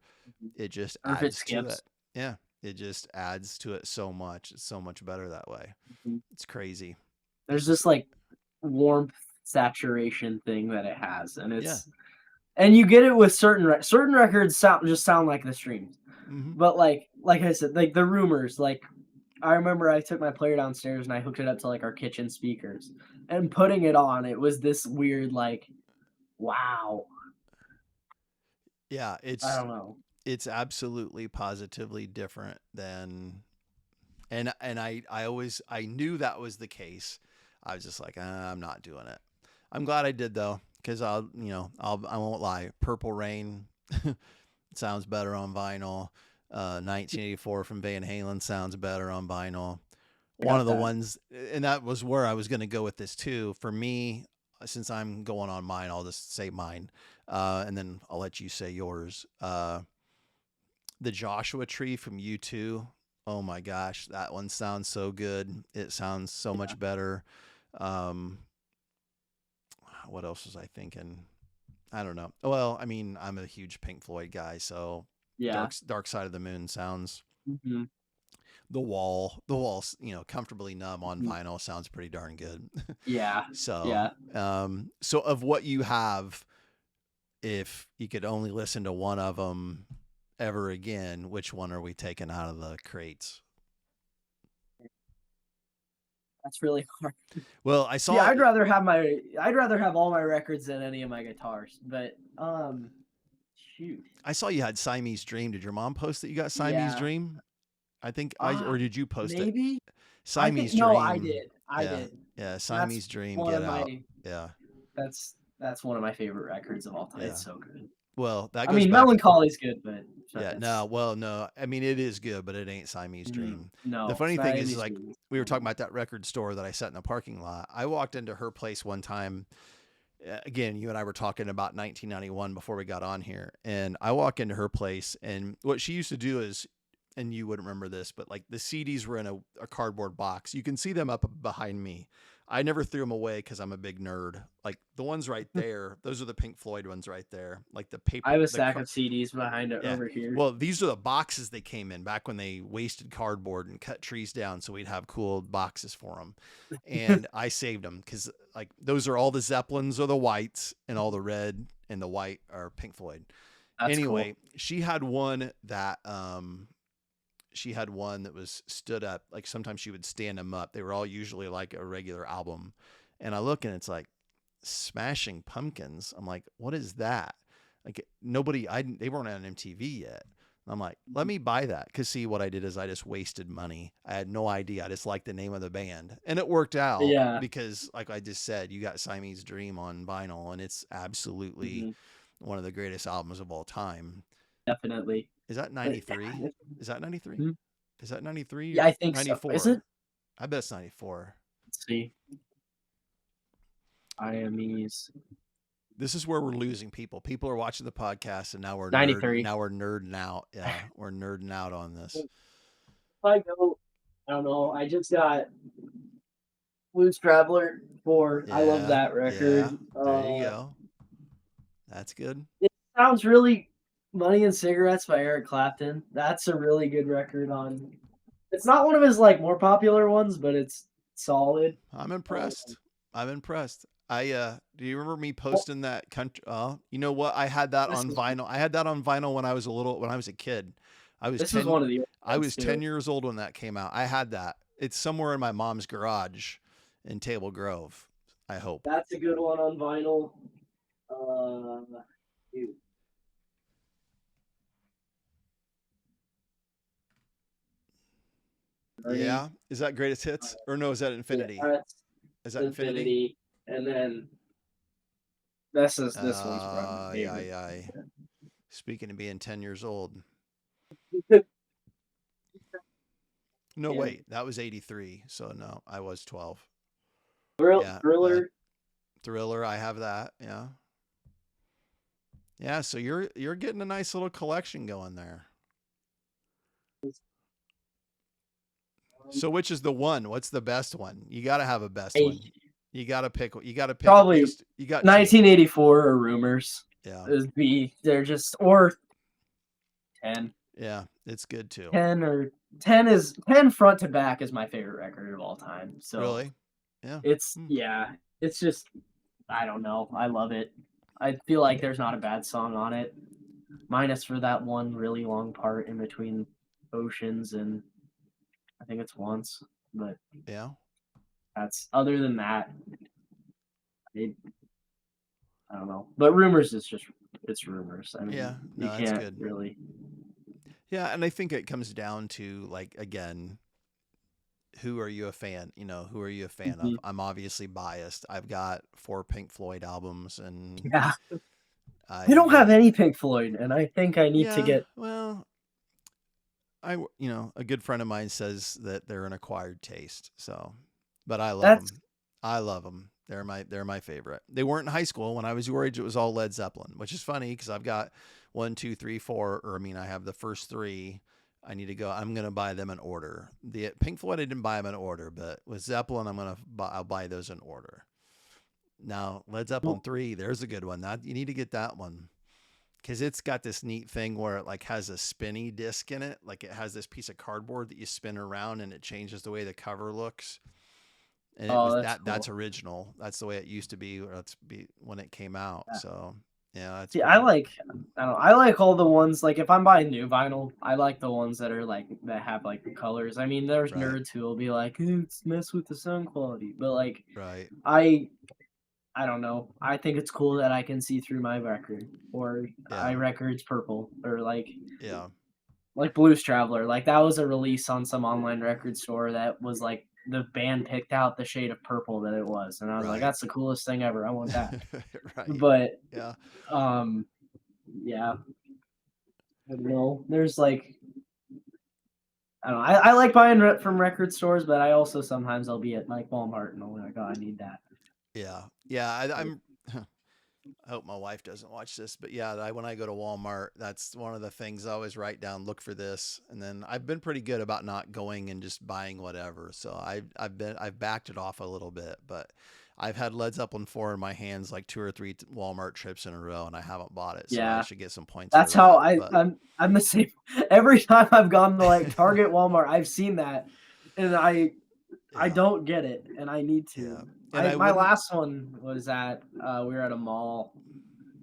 it just Or if it adds to it. skips. Yeah, it just adds to it so much. It's so much better that way. Mhm. It's crazy. There's this like warmth saturation thing that it has, and Yeah. and you get it with certain records sound like the streams. Mm-hmm. But like I said, like the rumors, like I remember I took my player downstairs and I hooked it up to like our kitchen speakers and putting it on, it was this weird like wow. Yeah, I don't know. it's absolutely positively different than and I always I knew that was the case. I was just like, I'm not doing it. I'm glad I did though, because I won't lie. Purple Rain sounds better on vinyl. 1984 from Van Halen sounds better on vinyl. I One got of the that. ones, and that was where I was going to go with this too. For me, since I'm going on mine, I'll just say mine, and then I'll let you say yours. The Joshua Tree from U2. Oh my gosh, that one sounds so good. It sounds so Yeah. much better. Um, what else was I thinking? I don't know. Well, I mean, I'm a huge Pink Floyd guy, so Yeah. Dark Side of the Moon sounds. Hmm. The wall, comfortably numb on Hmm. vinyl sounds pretty darn good. Yeah. So, Yeah. so of what you have, if you could only listen to one of them ever again, which one are we taking out of the crates? That's really hard. Well, I See, saw I'd rather have all my records than any of my guitars. But shoot. you had Siamese Dream. Did your mom post that you got Siamese Yeah. Dream? I think Ah, or did you post it? maybe. I think Siamese no, I Dream. did. I Yeah, did. yeah. That's Siamese Dream. one Get of my out. Yeah, that's one of my favorite records of all time. yeah. It's so good. Well, that I goes mean, back. Melancholy's good, but Yeah, no, it's well, no. I mean, it is good, but it ain't Siamese Dream. The no, funny thing is, Siamese like, Dream is we were talking phenomenal. about that record store that I sat in the parking lot. I walked into her place one time. Again, you and I were talking about 1991 before we got on here, and I walk into her place, and what she used to do is, and you wouldn't remember this, but like the CDs were in a cardboard box. You can see them up behind me. I never threw them away because I'm a big nerd. Like the ones right there, those are the Pink Floyd ones right there. Like the I paper, have a stack of CDs behind it yeah. over here. Well, these are the boxes they came in back when they wasted cardboard and cut trees down so we'd have cool boxes for them. And I saved them because, like, those are all the Zeppelins or the whites, and all the red and the white are Pink Floyd. That's Anyway, cool. she had one that was stood up. Like sometimes she would stand them up. They were all usually like a regular album. And I look and it's like Smashing Pumpkins. I'm like, what is that? Like they weren't on MTV yet. And I'm like, let me buy that. Cause see, what I did is I just wasted money. I had no idea. I just liked the name of the band, and it worked out Yeah. because, like I just said, you got Siamese Dream on vinyl, and it's absolutely Hmm. one of the greatest albums of all time. Definitely. Is that But 93? Is that 93? hmm, Is that 93 yeah, or I think so. Is 94? it? I bet it's 94. Let's see. Siamese This is where we're losing people. People are watching the podcast, and '93. now we're nerding out. Yeah, we're nerding out on this. I go. I don't know. I just got Blues Traveler 4. I love Yeah, that yeah. record. There you go. That's good. It sounds really Money and Cigarettes by Eric Clapton. That's a really good record on. It's not one of his like more popular ones, but it's solid. I'm Um, impressed. I'm impressed. Do you remember me well, posting that country? You know what? I had that this on is vinyl. I had that on vinyl when I was a kid. I was this is 10 one of the old I ones was 10 too. years old when that came out. I had that. It's somewhere in my mom's garage in Table Grove, I hope. That's a good one on vinyl. Uh, shoot. Burning. Yeah. Is that greatest Uh, hits? Or no, is that yeah, Infinity? that's Is that Infinity? Infinity, and then this one's probably my Yeah, favorite. yeah. Speaking of being 10 years old. No, Yeah, wait. That was 83. So no, I was 12. Yeah. Thriller. Thriller, I have that. Yeah. Yeah, so you're getting a nice little collection going there. So which is the one? What's the best one? You got to have a best I, one. You got to pick at probably least you got two. 1984 or Rumors Yeah. is B. They're just or 10. Yeah, it's good too. 10 front to back is my favorite record of all time. So Really? Yeah. it's Hmm. yeah, it's just I don't know. I love it. I feel like there's not a bad song on it, minus for that one really long part in between Oceans and I think it's Once. But Yeah. that's other than that, it, I don't know. But Rumors is just it's Rumors. I mean, Yeah. you No, that's can't good. really. Yeah, and I think it comes down to like again, who are you a fan? You know, who are you a fan of? Mhm. I'm obviously biased. I've got 4 Pink Floyd albums, and Yeah, I I don't have get any Pink Floyd, and I think I need to yeah. get. Well, a good friend of mine says that they're an acquired taste. So, but I love That's them. I love them. They're my favorite. They weren't in high school when I was your age. It was all Led Zeppelin, which is funny because I've got one, two, three, four, or I mean, I have the first three. I need to go. I'm gonna buy them in order. The Pink Floyd, I didn't buy them in order, but with Zeppelin, I'll buy those in order. Now, Led Zeppelin well, 3, there's a good one. That you need to get that one because it's got this neat thing where it like has a spinny disc in it. Like it has this piece of cardboard that you spin around and it changes the way the cover looks. And it oh, was that's that's cool. original. That's the way it used to be, or that's be when it came out. Yeah. So yeah, that's See, I pretty like I don't know, I like all the ones like if I'm buying new vinyl, I like the ones that are like that have like the colors. I mean, there's right, nerds who will be like, it's mess with the sound quality, but like right. I I don't know. I think it's cool that I can see through my record or Yeah, I record's purple or yeah, like Blues Traveler. Like that was a release on some online record store that was like the band picked out the shade of purple that it was, and I was like, right, that's the coolest thing ever. I want that. right. But Yeah, um, yeah, I don't know. There's like I don't know. I like buying from record stores, but I also sometimes I'll be at like Walmart and I'll be like, oh, I need that. yeah, yeah. But, I'm. I hope my wife doesn't watch this, but yeah, when I go to Walmart, that's one of the things I always write down. Look for this, and then I've been pretty good about not going and just buying whatever. So I've backed it off a little bit, but I've had Led Zeppelin 4 in my hands like 2 or 3 Walmart trips in a row, and I haven't bought it. So I yeah, should get some points for that's how that. But I'm the same. Every time I've gone to like Target, Walmart, I've seen that, and I yeah, don't get it, and I need yeah, to. and I My wouldn't. last one was at we were at a mall,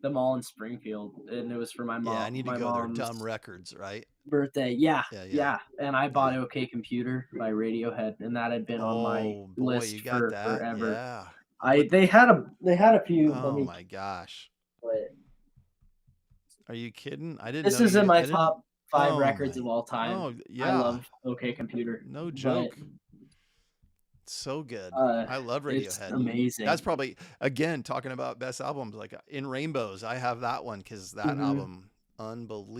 the mall in Springfield, and it was for Yeah, I need to my go there. Dumb mom's records, right? birthday. Yeah, Yeah, yeah, yeah. And I yeah. bought OK Computer by Radiohead, and that had been on my Oh boy, you list got for that? forever. Yeah. I What? they had a few. Let Oh me my gosh. but Are you kidding? I didn't this know is in you. my I didn't. top five Oh records my. of all time. Oh I yeah. love OK Computer, No but joke. So good. uh, I love it's Radiohead. That's amazing. probably again talking about best albums. Like In Rainbows, I have that one because that Hmm. album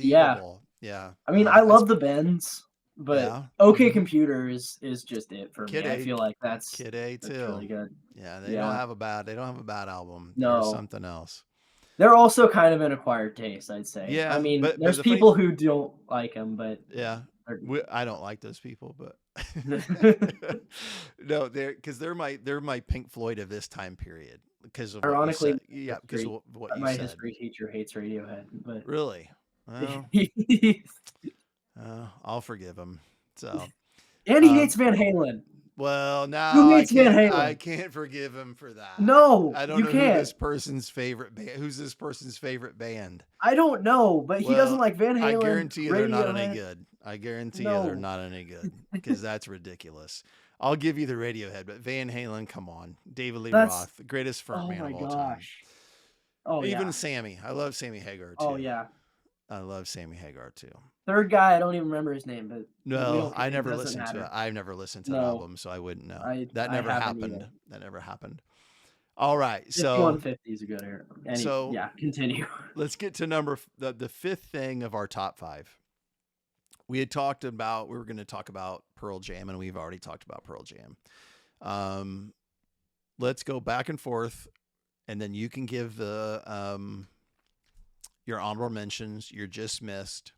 Yeah, unbelievable. Yeah. I mean, I That's love the Bends, but yeah. OK Mm-hmm. Computer is just it for me. Kid I A, feel like Kid A that's too. really good. Yeah, Yeah, they don't have a bad album. There's no, something else. they're also kind of an acquired taste, I'd say. I Yeah, mean, but there's the funny people who don't like them, but yeah, they're- I don't like those people, but no, they're my Pink Floyd of this time period because of what you ironically, said. Yeah, because history. of what you My said. history teacher hates Radiohead, but Really? Well, I'll forgive him. So, and he hates um, Van Halen. well, Who now hates Van I Halen? can't forgive him for that. No, I don't you know who can't. this person's favorite band. Who's this person's favorite band? I don't know, but he doesn't Well, like Van I Halen, guarantee you they're not any Radiohead. good. I guarantee you they're No. not any good because that's ridiculous. I'll give you the Radiohead, but Van Halen, come on. David Lee That's Roth, the greatest oh frontman my of all time. gosh. Oh Even yeah. Sammy. I love Sammy Hagar Oh too. yeah. I love Sammy Hagar too. Third guy, I don't even remember his name, but we No, don't I it never doesn't listened to it. matter. I've never listened to that No, album, so I wouldn't know. That I never haven't happened. either. That never happened. All right. So 5150 is a good era. so Yeah, continue. let's get to the fifth thing of our top five. We were going to talk about Pearl Jam, and we've already talked about Pearl Jam. Um, let's go back and forth, and then you can give the your honorable mentions. You're just missed.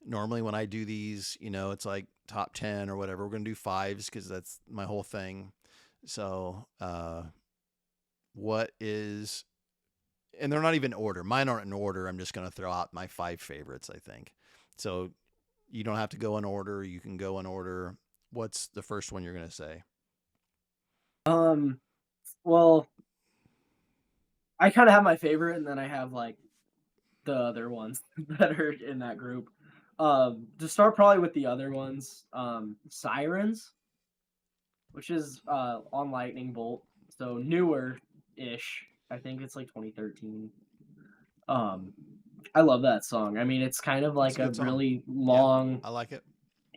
Normally, when I do these, it's like top 10 or whatever. We're gonna do fives because that's my whole thing. So, what is? And they're not even in order. Mine aren't in order. I'm just gonna throw out my five favorites. I think. So You don't have to go in order. You can go in order. What's the first one you're going to say? Um, well, I kind of have my favorite, and then I have like the other ones that are in that group. To start probably with the other ones, Sirens, which is on Lightning Bolt, so newer ish. I think it's like 2013. Um, I love that song. I mean, it's kind of It's like a a good song. really Yeah, long I like it.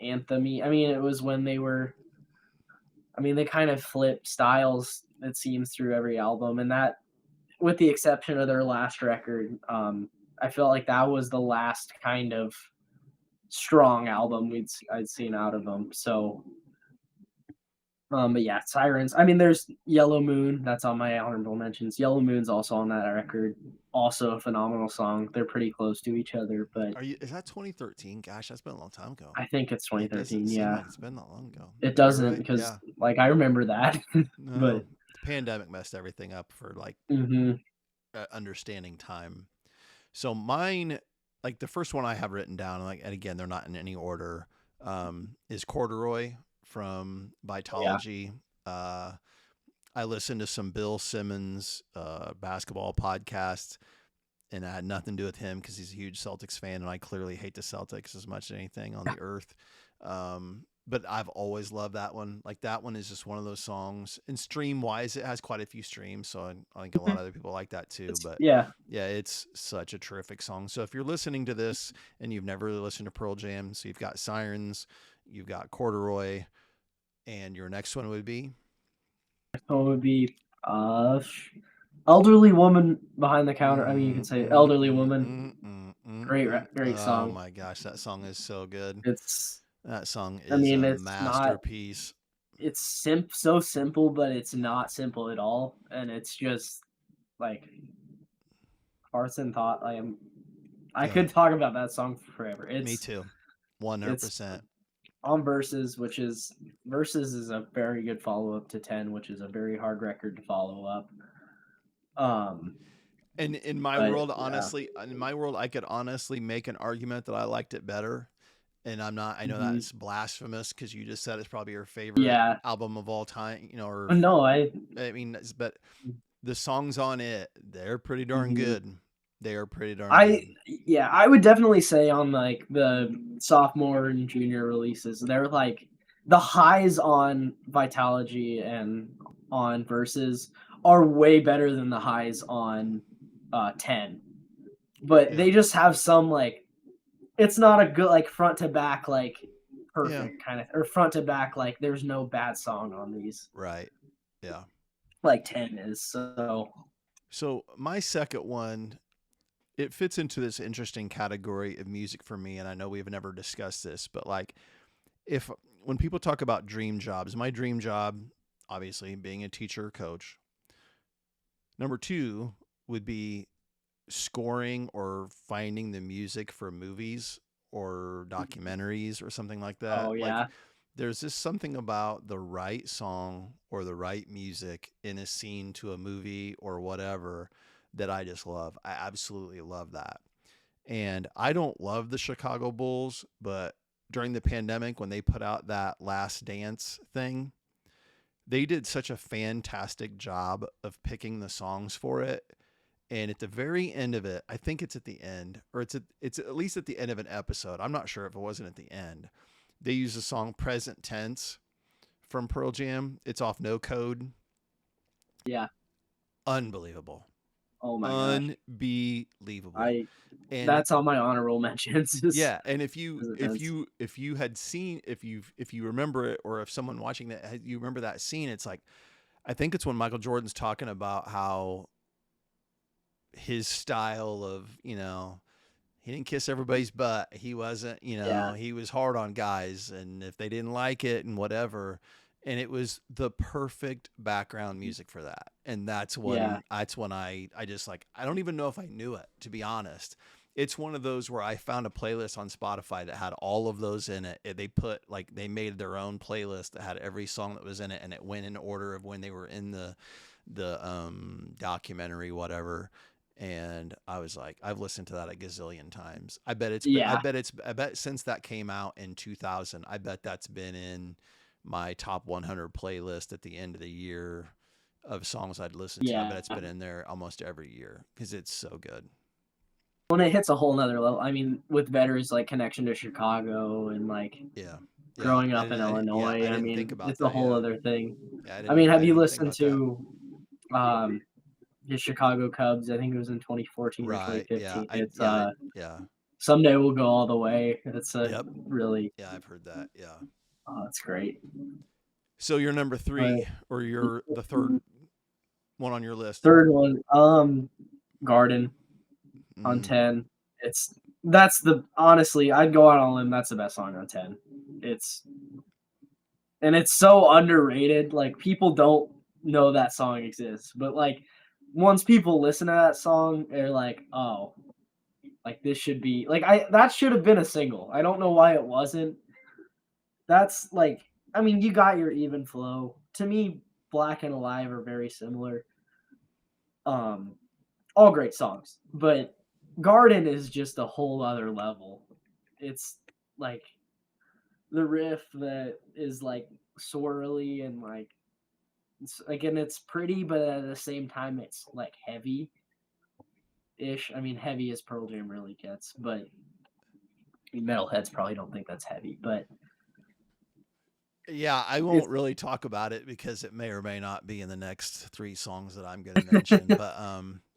anthem. I mean, it was when they were. I mean, they kind of flip styles. It seems through every album, and that, with the exception of their last record, I felt like that was the last kind of strong album I'd seen out of them. So, but yeah, Sirens. I mean, there's Yellow Moon. That's on my honorable mentions. Yellow Moon's also on that record. Also a phenomenal song. They're pretty close to each other, but Are you? Is that 2013? Gosh, that's been a long time ago. I think it's It doesn't 2013. seem Yeah, like it's been that long ago. it Yeah, you're doesn't right. because Yeah. like I remember that, No, but the pandemic messed everything up for like hmm understanding time. So mine, like the first one I have written down, like, and again, they're not in any order, is Corduroy from yeah, Vitology. Uh, I listened to some Bill Simmons basketball podcasts, and it had nothing to do with him because he's a huge Celtics fan, and I clearly hate the Celtics as much as anything on the earth. But I've always loved that one. Like that one is just one of those songs. And stream wise, it has quite a few streams, so I think a lot of other people like that too. it's But yeah. yeah, it's such a terrific song. So if you're listening to this and you've never really listened to Pearl Jam, so you've got Sirens, you've got Corduroy, and your next one would be So it would be uh, elderly woman behind the counter. I mean, you could say elderly woman. Great oh song. my gosh, that song is so good. It's That song I is mean, a it's not masterpiece. it's so simple, but it's not simple at all, and it's just like hearts and thought. I Yeah, could talk about that song forever. me too. It's 100%. on Verses, which is Verses is a very good follow up to 10, which is a very hard record to follow up. Um, And in my but world, yeah, honestly, in my world, I could honestly make an argument that I liked it better. And I'm not, I know hmm that's blasphemous because you just said it's probably your favorite yeah. album of all time, or No, I mean, but the songs on it, they're pretty darn mhm. good. They are pretty darn I good. yeah, I would definitely say on like the sophomore and junior releases, they're like the highs on Vitology and on Verses are way better than the highs on 10. But Yeah. they just have some like it's not a good like front to back like Yeah. perfect kind of or front to back like there's no bad song on these Right. Yeah. like 10 is. So So my second one, it fits into this interesting category of music for me. And I know we've never discussed this, but like if when people talk about dream jobs, my dream job, obviously being a teacher or coach. Number two would be scoring or finding the music for movies or documentaries or something like oh that. Like yeah. there's just something about the right song or the right music in a scene to a movie or whatever that I just love. I absolutely love that. And I don't love the Chicago Bulls, but during the pandemic when they put out that Last Dance thing, they did such a fantastic job of picking the songs for it. And at the very end of it, I think it's at the end, or it's at least at the end of an episode. I'm not sure if it wasn't at the end. They use the song Present Tense from Pearl Jam. It's off No Code. Yeah. Unbelievable. Oh my gosh. Unbelievable. I And That's on my honorable mentions. Is yeah, and if you Present if tense. you if you had seen if you remember it, or if someone watching that you remember that scene, it's like I think it's when Michael Jordan's talking about how his style of, he didn't kiss everybody's butt. He wasn't, Yeah. he was hard on guys, and if they didn't like it and whatever. And it was the perfect background music for that. And Yeah. that's when I just like, I don't even know if I knew it, to be honest. It's one of those where I found a playlist on Spotify that had all of those in it. They put like they made their own playlist that had every song that was in it, and it went in order of when they were in the documentary, whatever. and I was like, I've listened to that a gazillion times. Yeah, I bet since that came out in 2000, I bet that's been in my top 100 playlist at the end of the year of songs I'd listen to. I yeah. bet it's been in there almost every year because it's so good. When it hits a whole nother level, I mean, with Vedder's like connection to Chicago and like Yeah, yeah, growing up in yeah. Illinois, I I didn't think mean, about it's a that. whole Yeah, other thing. yeah. I mean, I have you didn't even think listened about that. to um his Chicago Cubs? I think it was in 2014 or Right. Yeah. 2015. It's Yeah. Someday We'll Go All the Way. It's a Yep. really Yeah, I've heard that. Yeah. it's great. So you're number But three, or you're the third one on your list. third one, Garden on Mm. 10. That's the honestly, I'd go out on a limb. That's the best song on 10. It's and it's so underrated. Like people don't know that song exists, but like once people listen to that song, they're like, oh, like this should be like I that should have been a single. I don't know why it wasn't. That's like I mean, you got your even flow. To me, Black and Alive are very similar. Um, all great songs, but Garden is just a whole other level. It's like the riff that is like swirly and like it's again it's pretty, but at the same time it's like heavy ish. I mean, heavy as Pearl Jam really gets, but metalheads probably don't think that's heavy. But Yeah, I it's won't really talk about it because it may or may not be in the next three songs that I'm going to mention. But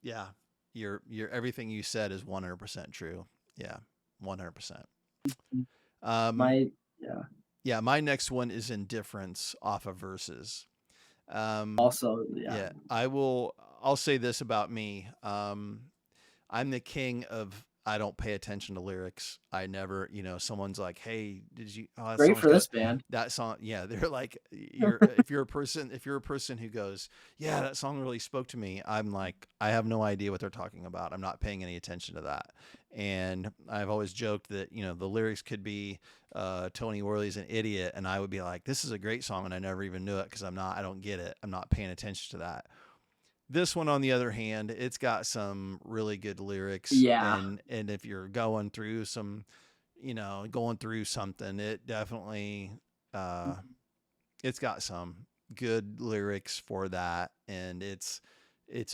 yeah, your everything you said is 100% true. Yeah, 100%. Um, my yeah. yeah, my next one is Indifference off of Verses. Um, Also, yeah, yeah, I'll say this about me. I'm the king of I don't pay attention to lyrics. I never, someone's like, "Hey, did you oh that great song's for got this band. that song." Yeah, they're like if you're a person who goes, "Yeah, that song really spoke to me." I'm like, I have no idea what they're talking about. I'm not paying any attention to that. And I've always joked that, the lyrics could be Tony Wherley's an idiot and I would be like, "This is a great song," and I never even knew it because I don't get it. I'm not paying attention to that. This one, on the other hand, it's got some really good lyrics, Yeah, and if you're going through something, it definitely uh, it's got some good lyrics for that, and it's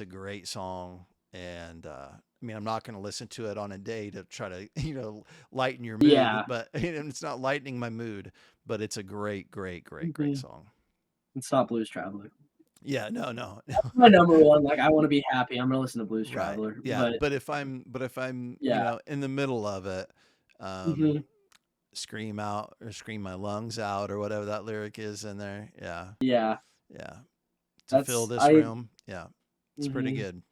a great song. And I mean, I'm not going to listen to it on a day to try to lighten your mood, yeah. but it's not lightening my mood. But it's a great, great, great, great Mm-hmm. song. It's not Blues Traveler. Yeah, no, no, My number one. Like I want to be happy. I'm gonna listen to Blues right. Traveler. Yeah, But but if I'm, yeah, in the middle of it, hmm scream out or scream my lungs out or whatever that lyric is in there. Yeah. yeah. Yeah. To fill That's this I. room. Yeah. It's pretty hmm good.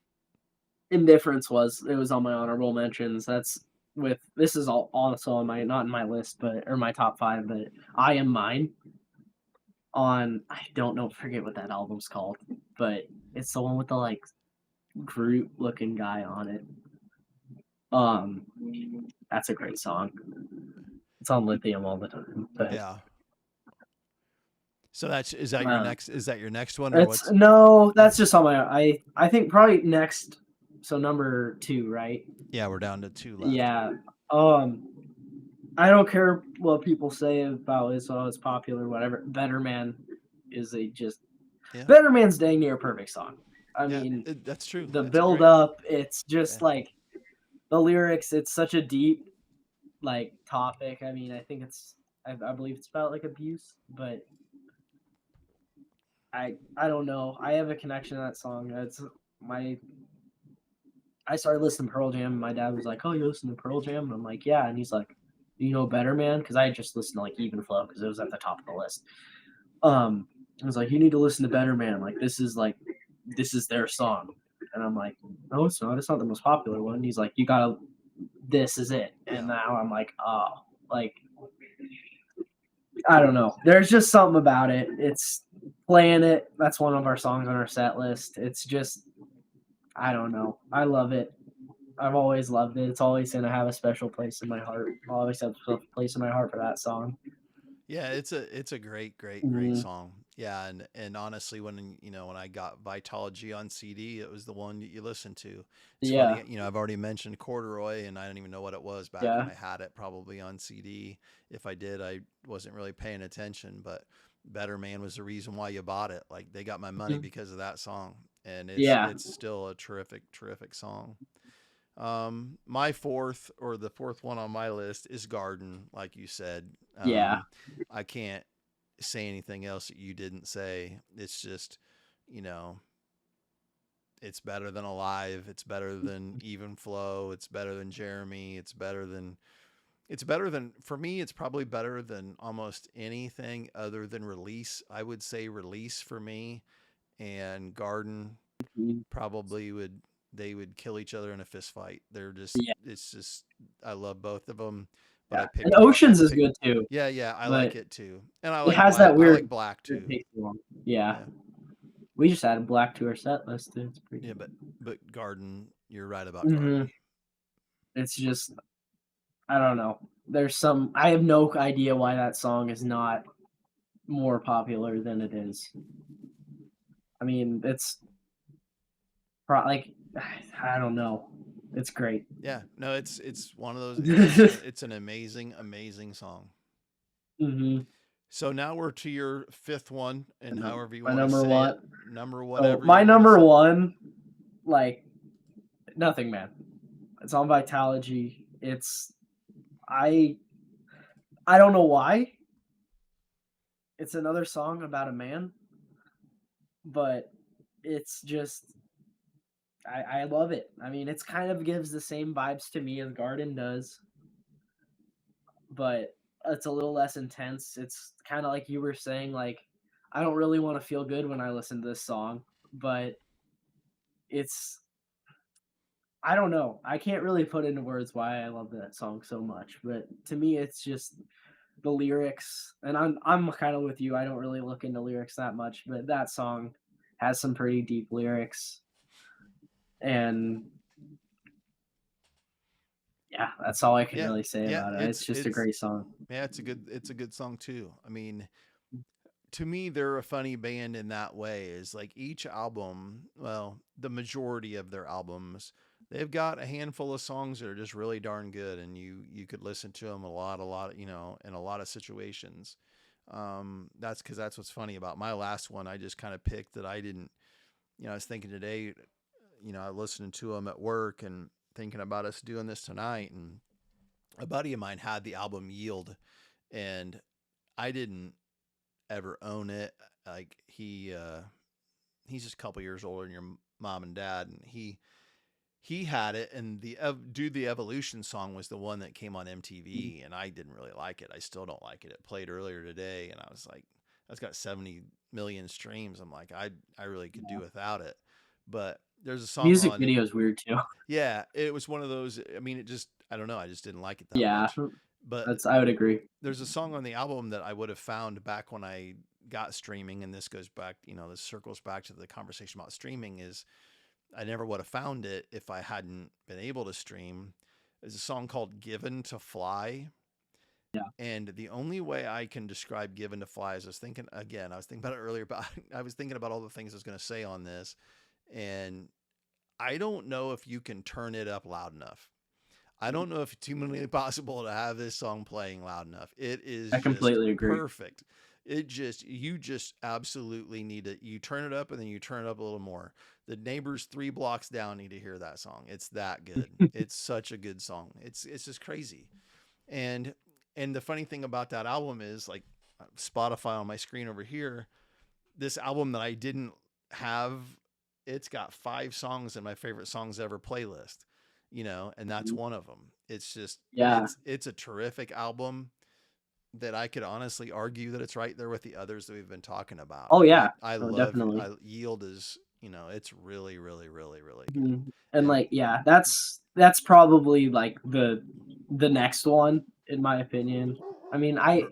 Indifference was it was on my honorable mentions. That's with this is all also on my not in my list, but or my top five. But I Am Mine on I don't know forget what that album's called, but it's the one with the like Groot looking guy on it. Um, that's a great song. It's on Lithium all the time, but Yeah. So is that your uh, next one, or it's what's no, that's just on my I think probably next. So number two, right? yeah, we're down to two left. Yeah. Um, I don't care what people say about it, so it's popular, whatever. Better Man is a just Yeah. Better Man's dang near a perfect song. I Yeah, mean, that's true. the It's a build great. up, it's Yeah. just like the lyrics, it's such a deep like topic. I mean, I think I believe it's about like abuse, but I don't know. I have a connection to that song. It's my I started listening to Pearl Jam and my dad was like, "Oh, you listen to Pearl Jam?" And I'm like, "Yeah." And he's like, "You know Better Man?" Because I had just listened to like Even Flow because it was at the top of the list. I was like, "You need to listen to Better Man. Like this is their song." And I'm like, "No, it's not. It's not the most popular one." And he's like, "You gotta. This is it." And Yeah. now I'm like, "Oh, like I don't know. There's just something about it. It's playing it. That's one of our songs on our set list. It's just I don't know. I love it. I've always loved it. It's always gonna have a special place in my heart. I'll always have a place in my heart for that song. Yeah, it's a great, great, great Mhm. song. Yeah, and honestly, when when I got Vitology on CD, it was the one that you listened to. It's Yeah. funny, I've already mentioned Corduroy, and I didn't even know what it was back when Yeah. I had it, probably on CD. If I did, I wasn't really paying attention. But Better Man was the reason why you bought it. Like they got my money Mhm. because of that song, and Yeah. it's still a terrific, terrific song. My fourth or the fourth one on my list is Garden, like you said. Yeah. I can't say anything else that you didn't say. It's just, you know, it's better than Alive. It's better than Even Flow. It's better than Jeremy. It's better than for me. It's probably better than almost anything other than Release. I would say Release for me and Garden Mhm. probably would they would kill each other in a fist fight. They're just Yeah. it's just I love both of them, but Yeah. I And picked Oceans I is picked good too, yeah, yeah, I like but it too. And I it like has black. that I like weird black too. tasty one. Yeah. Yeah. We just added black to our set list too. It's pretty Yeah, good. but Garden, you're right about Hmm. Garden. It's just I don't know. There's some I have no idea why that song is not more popular than it is. I mean, it's like I don't know. It's great. Yeah, no, it's one of those. Hmm. It's an amazing, amazing song. My So now we're to your fifth one, and however you want to number say it, one. number So whatever my you want to number say. one, like Nothing Man. It's on Vitology. I I don't know why. It's another song about a man, but it's just I love it. I mean, it's kind of gives the same vibes to me as Garden does, but it's a little less intense. It's kind of like you were saying, like I don't really want to feel good when I listen to this song, but it's I don't know. I can't really put into words why I love that song so much, but to me, it's just the lyrics, and I'm kind of with you. I don't really look into lyrics that much, but that song has some pretty deep lyrics, and yeah, that's all I can Yeah, really say yeah, about it. It's just a great song. it's a good song too. I mean, to me, they're a funny band in that way. Is like each album, well, the majority of their albums, they've got a handful of songs that are just really darn good, and you could listen to them a lot, in a lot of situations. That's because that's what's funny about my last one. I just kind of picked that I didn't. I was thinking today, I listening to them at work and thinking about us doing this tonight, and a buddy of mine had the album Yield, and I didn't ever own it. Like he's just a couple years older than your mom and dad, and he had it, and the Dude the Evolution song was the one that came on MTV, and I didn't really like it. I still don't like it. It played earlier today, and I was like, that's got 70 million streams. I'm like, I really could do without it. But there's a song Music on video is weird too. yeah, it was one of those. I mean, it just I don't know. I just didn't like it that Yeah, much. But that's I would agree. there's a song on the album that I would have found back when I got streaming, and this goes back, this circles back to the conversation about streaming. Is I never would have found it if I hadn't been able to stream. There's a song called "Given to Fly," Yeah. and the only way I can describe "Given to Fly" is I was thinking about it earlier, but I was thinking about all the things I was going to say on this, and I don't know if you can turn it up loud enough. I don't know if it's humanly possible to have this song playing loud enough. It is I just completely agree. perfect. You just absolutely need to, you turn it up and then you turn it up a little more. The neighbors 3 blocks down need to hear that song. It's that good. It's such a good song. It's just crazy. And the funny thing about that album is like Spotify on my screen over here, this album that I didn't have, it's got 5 songs in my favorite songs ever playlist, and that's one of them. It's just Yeah. it's a terrific album that I could honestly argue that it's right there with the others that we've been talking about. Oh I yeah. I Oh, love definitely. I Yield is, it's really really really really good. Mhm. And And like, yeah, that's probably like the next one in my opinion. I mean, I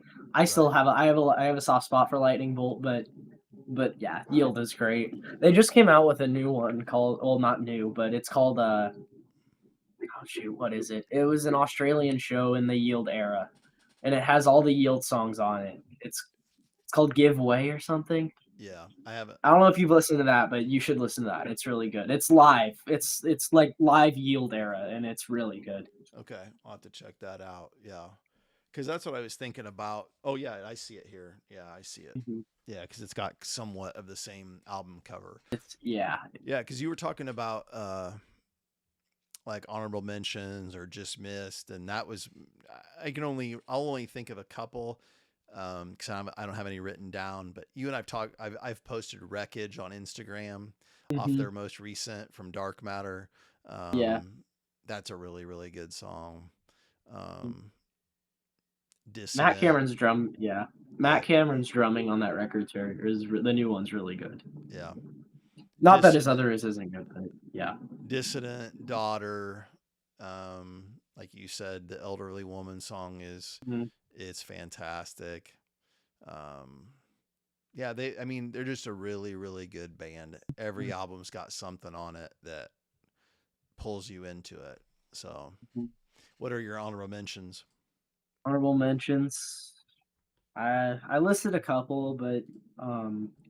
still right. have I have a soft spot for Lightning Bolt, but yeah, Yield is great. They just came out with a new one called well, not new, but it's called oh shoot, what is it? It was an Australian show in the Yield era, and it has all the Yield songs on it. It's called Give Way or something. Yeah, I haven't. I don't know if you've listened to that, but you should listen to that. It's really good. It's live. It's like live Yield era, and it's really good. Okay, I'll have to check that out. Yeah, because that's what I was thinking about. Oh yeah, I see it here. Yeah, I see it. Mhm. Yeah, because it's got somewhat of the same album cover. It's yeah. Yeah, because you were talking about like honorable mentions or just missed, and that was I'll only think of a couple because I don't have any written down. But you and I've posted Wreckage on Instagram off Hmm. their most recent from Dark Matter. Yeah. That's a really good song. Um, Matt Dissident, Cameron's drum, yeah. Matt yeah, Cameron's drumming on that record the new one's really good. yeah. Not that his Dissident, other isn't good, but yeah. Dissident, Daughter. Like you said, the elderly woman song Mhm. it's fantastic. Um, yeah, I mean, they're just a really good band. Every Mhm. album's got something on it that pulls you into it. So, Mhm. what are your honorable mentions? Honorable mentions. I listed a couple, but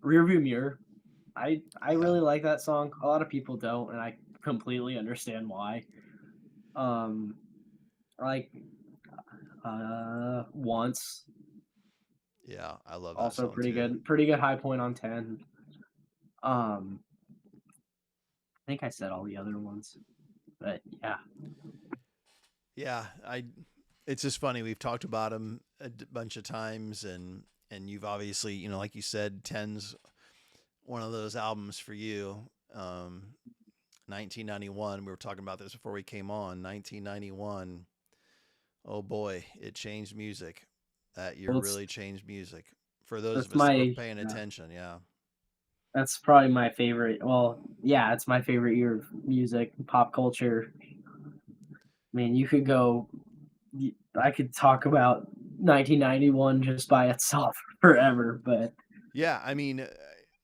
Rearview Mirror. I Yeah, really like that song. A lot of people don't, and I completely understand why. Um, like Once, yeah, I love that also song pretty too. good. Pretty good high point on 10. Um, I think I said all the other ones, but yeah. Yeah, It's just funny. We've talked about them bunch of times, and you've obviously, like you said, Tens one of those albums for you. 1991. We were talking about this before we came on. 1991. Oh boy, it changed music. That year Well, really changed music for those of that's us that were my paying attention. Yeah. that's probably my favorite. Well, yeah, it's my favorite year of music, pop culture. I mean, you could go. I could talk about 1991 just by itself forever, but Yeah. I mean,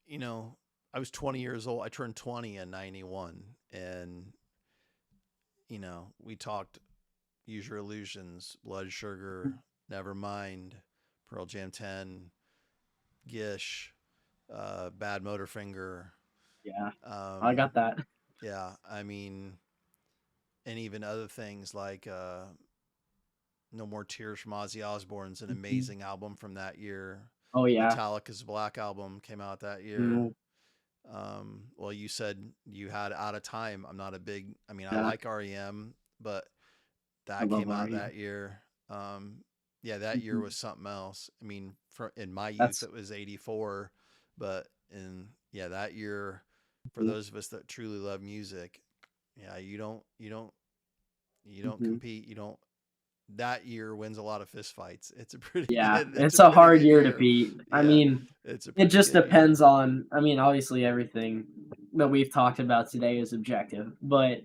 you know, I was 20 years old. I turned 20 in 91. And, we talked Use Your Illusions, Blood Sugar, Nevermind, Pearl Jam 10, Gish, Bad Motorfinger. yeah, I Um, got that. yeah. I mean, and even other things like No More Tears from Ozzy Osbourne's an Mhm. amazing album from that year. Oh yeah. Metallica's Black Album came out that year. Mm, Well, you said you had Out of Time. I'm not a big. I mean, I yeah, like REM, but I that love came out REM. that year. Yeah, that year Mhm. was something else. I mean, in my youth That's it was '84, but in yeah that year, for mhm, those of us that truly love music, yeah, you don't mhm. compete. You don't that year wins a lot of fist fights. It's a pretty Yeah, good. It's it's a a pretty hard good year to year. beat. I Yeah, mean, it's a it pretty just good depends year. on. I mean, obviously everything that we've talked about today is objective, but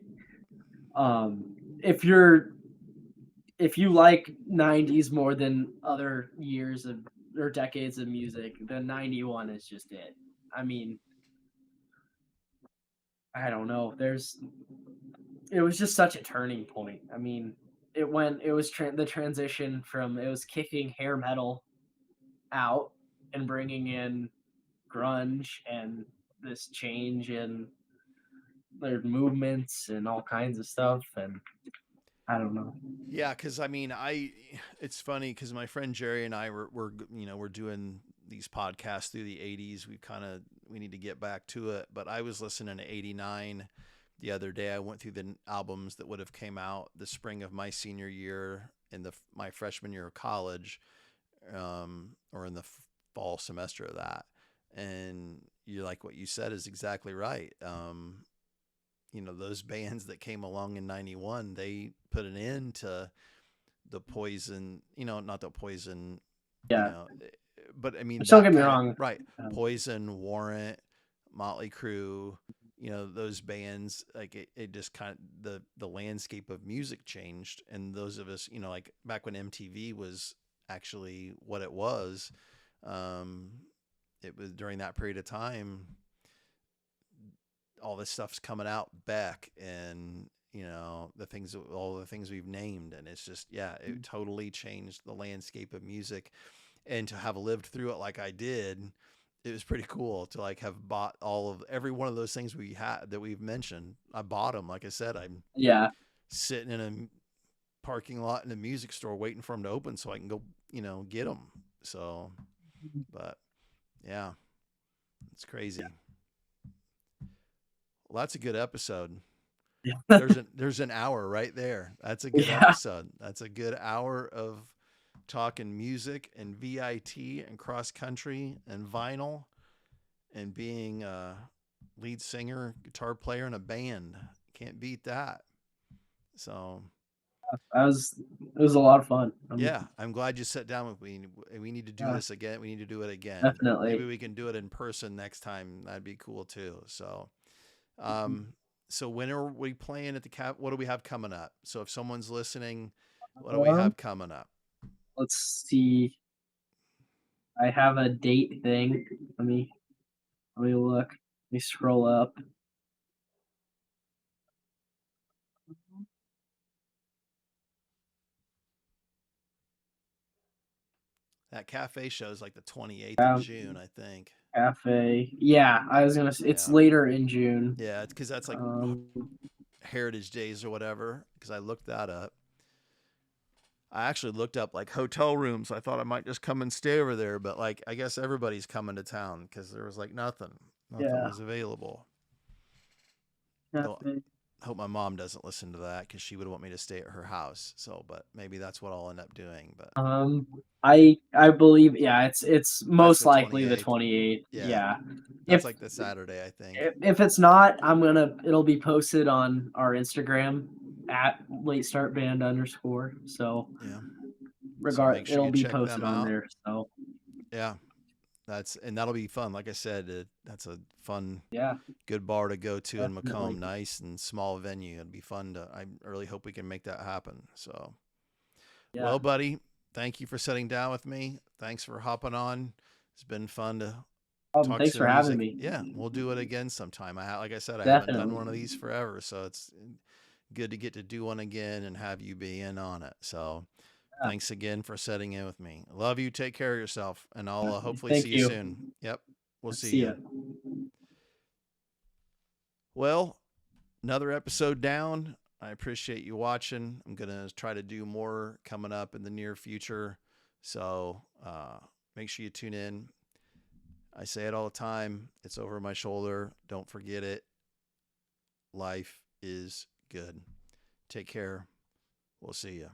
if you like 90s more than other years of or decades of music, then 91 is just it. I mean, I don't know. It was just such a turning point. I mean, it was the transition from it was kicking hair metal out and bringing in grunge and this change in their movements and all kinds of stuff, and I don't know. Yeah, because I mean, it's funny because my friend Jerry and I we're doing these podcasts through the '80s. We need to get back to it, but I was listening to '89 the other day. I went through the albums that would have came out the spring of my senior year in my freshman year of college, or in the fall semester of that. And you like what you said is exactly right. Those bands that came along in '91, they put an end to the Poison. Not the Poison. You Yeah, know, but I mean just don't that get me kind of wrong. right. Um, Poison, Warrant, Motley Crue. Those bands like it just kind of the landscape of music changed, and those of us, like back when MTV was actually what it was, um, it was during that period of time all this stuff's coming out back, and all the things we've named, and it's just, yeah, it totally changed the landscape of music. and to have lived through it like I did, it was pretty cool to like have bought all of every one of those things we had that we've mentioned. I bought them. Like I said, I'm Yeah. sitting in a parking lot in a music store waiting for them to open so I can go, get them. So, but yeah, it's crazy. Well, that's a good episode. There's an hour right there. That's a good Yeah. episode. That's a good hour of talking music and V.I.T and cross country and vinyl and being a lead singer, guitar player in a band. Can't beat that. So That was it was a lot of fun. yeah, I'm glad you sat down with me. We need to do Yeah, this again. We need to do it again. Maybe definitely. we can do it in person next time. That'd be cool too. Um, so when are we playing at the cap? What do we have coming up? So if someone's listening, what do we Um, have coming up? let's see. I have a date thing. Let me let me look. Let me scroll up. That cafe show is like the 28th of Um, June, I think. Cafe. Yeah, I was gonna say it's Yeah. later in June. Yeah, it's because that's like Um, Heritage Days or whatever. Because I looked that up. I actually looked up like hotel rooms. I thought I might just come and stay over there, but like I guess everybody's coming to town because there was like nothing. Nothing yeah, was available. Though cafe. I hope my mom doesn't listen to that because she would want me to stay at her house. So, but maybe that's what I'll end up doing. But Um, I believe yeah, it's that's most the likely the 28th. 28th. Yeah, Yeah. that's If like the Saturday, I think. if it's not, it'll be posted on our Instagram at late start band underscore. So Yeah. So make sure it'll you be check posted them on out. there. So Yeah, that'll be fun. Like I said, that's a fun, yeah, good bar to go to in Macomb. definitely. Nice and small venue. It'd be fun to. I really hope we can make that happen. So, Yeah. well, buddy, thank you for sitting down with me. Thanks for hopping on. It's been fun to talk Thanks for some having music. me. Yeah, we'll do it again sometime. Like I said, I haven't done Definitely. one of these forever, so it's good to get to do one again and have you be in on it. So, Yeah, thanks again for setting in with me. Love you. Take care of yourself, and I'll definitely. hopefully see Thank you you. soon. Yep, we'll see See you. ya. Well, another episode down. I appreciate you watching. I'm going to try to do more coming up in the near future. So make sure you tune in. I say it all the time. It's over my shoulder. Don't forget it. Life is good. Take care. We'll see you.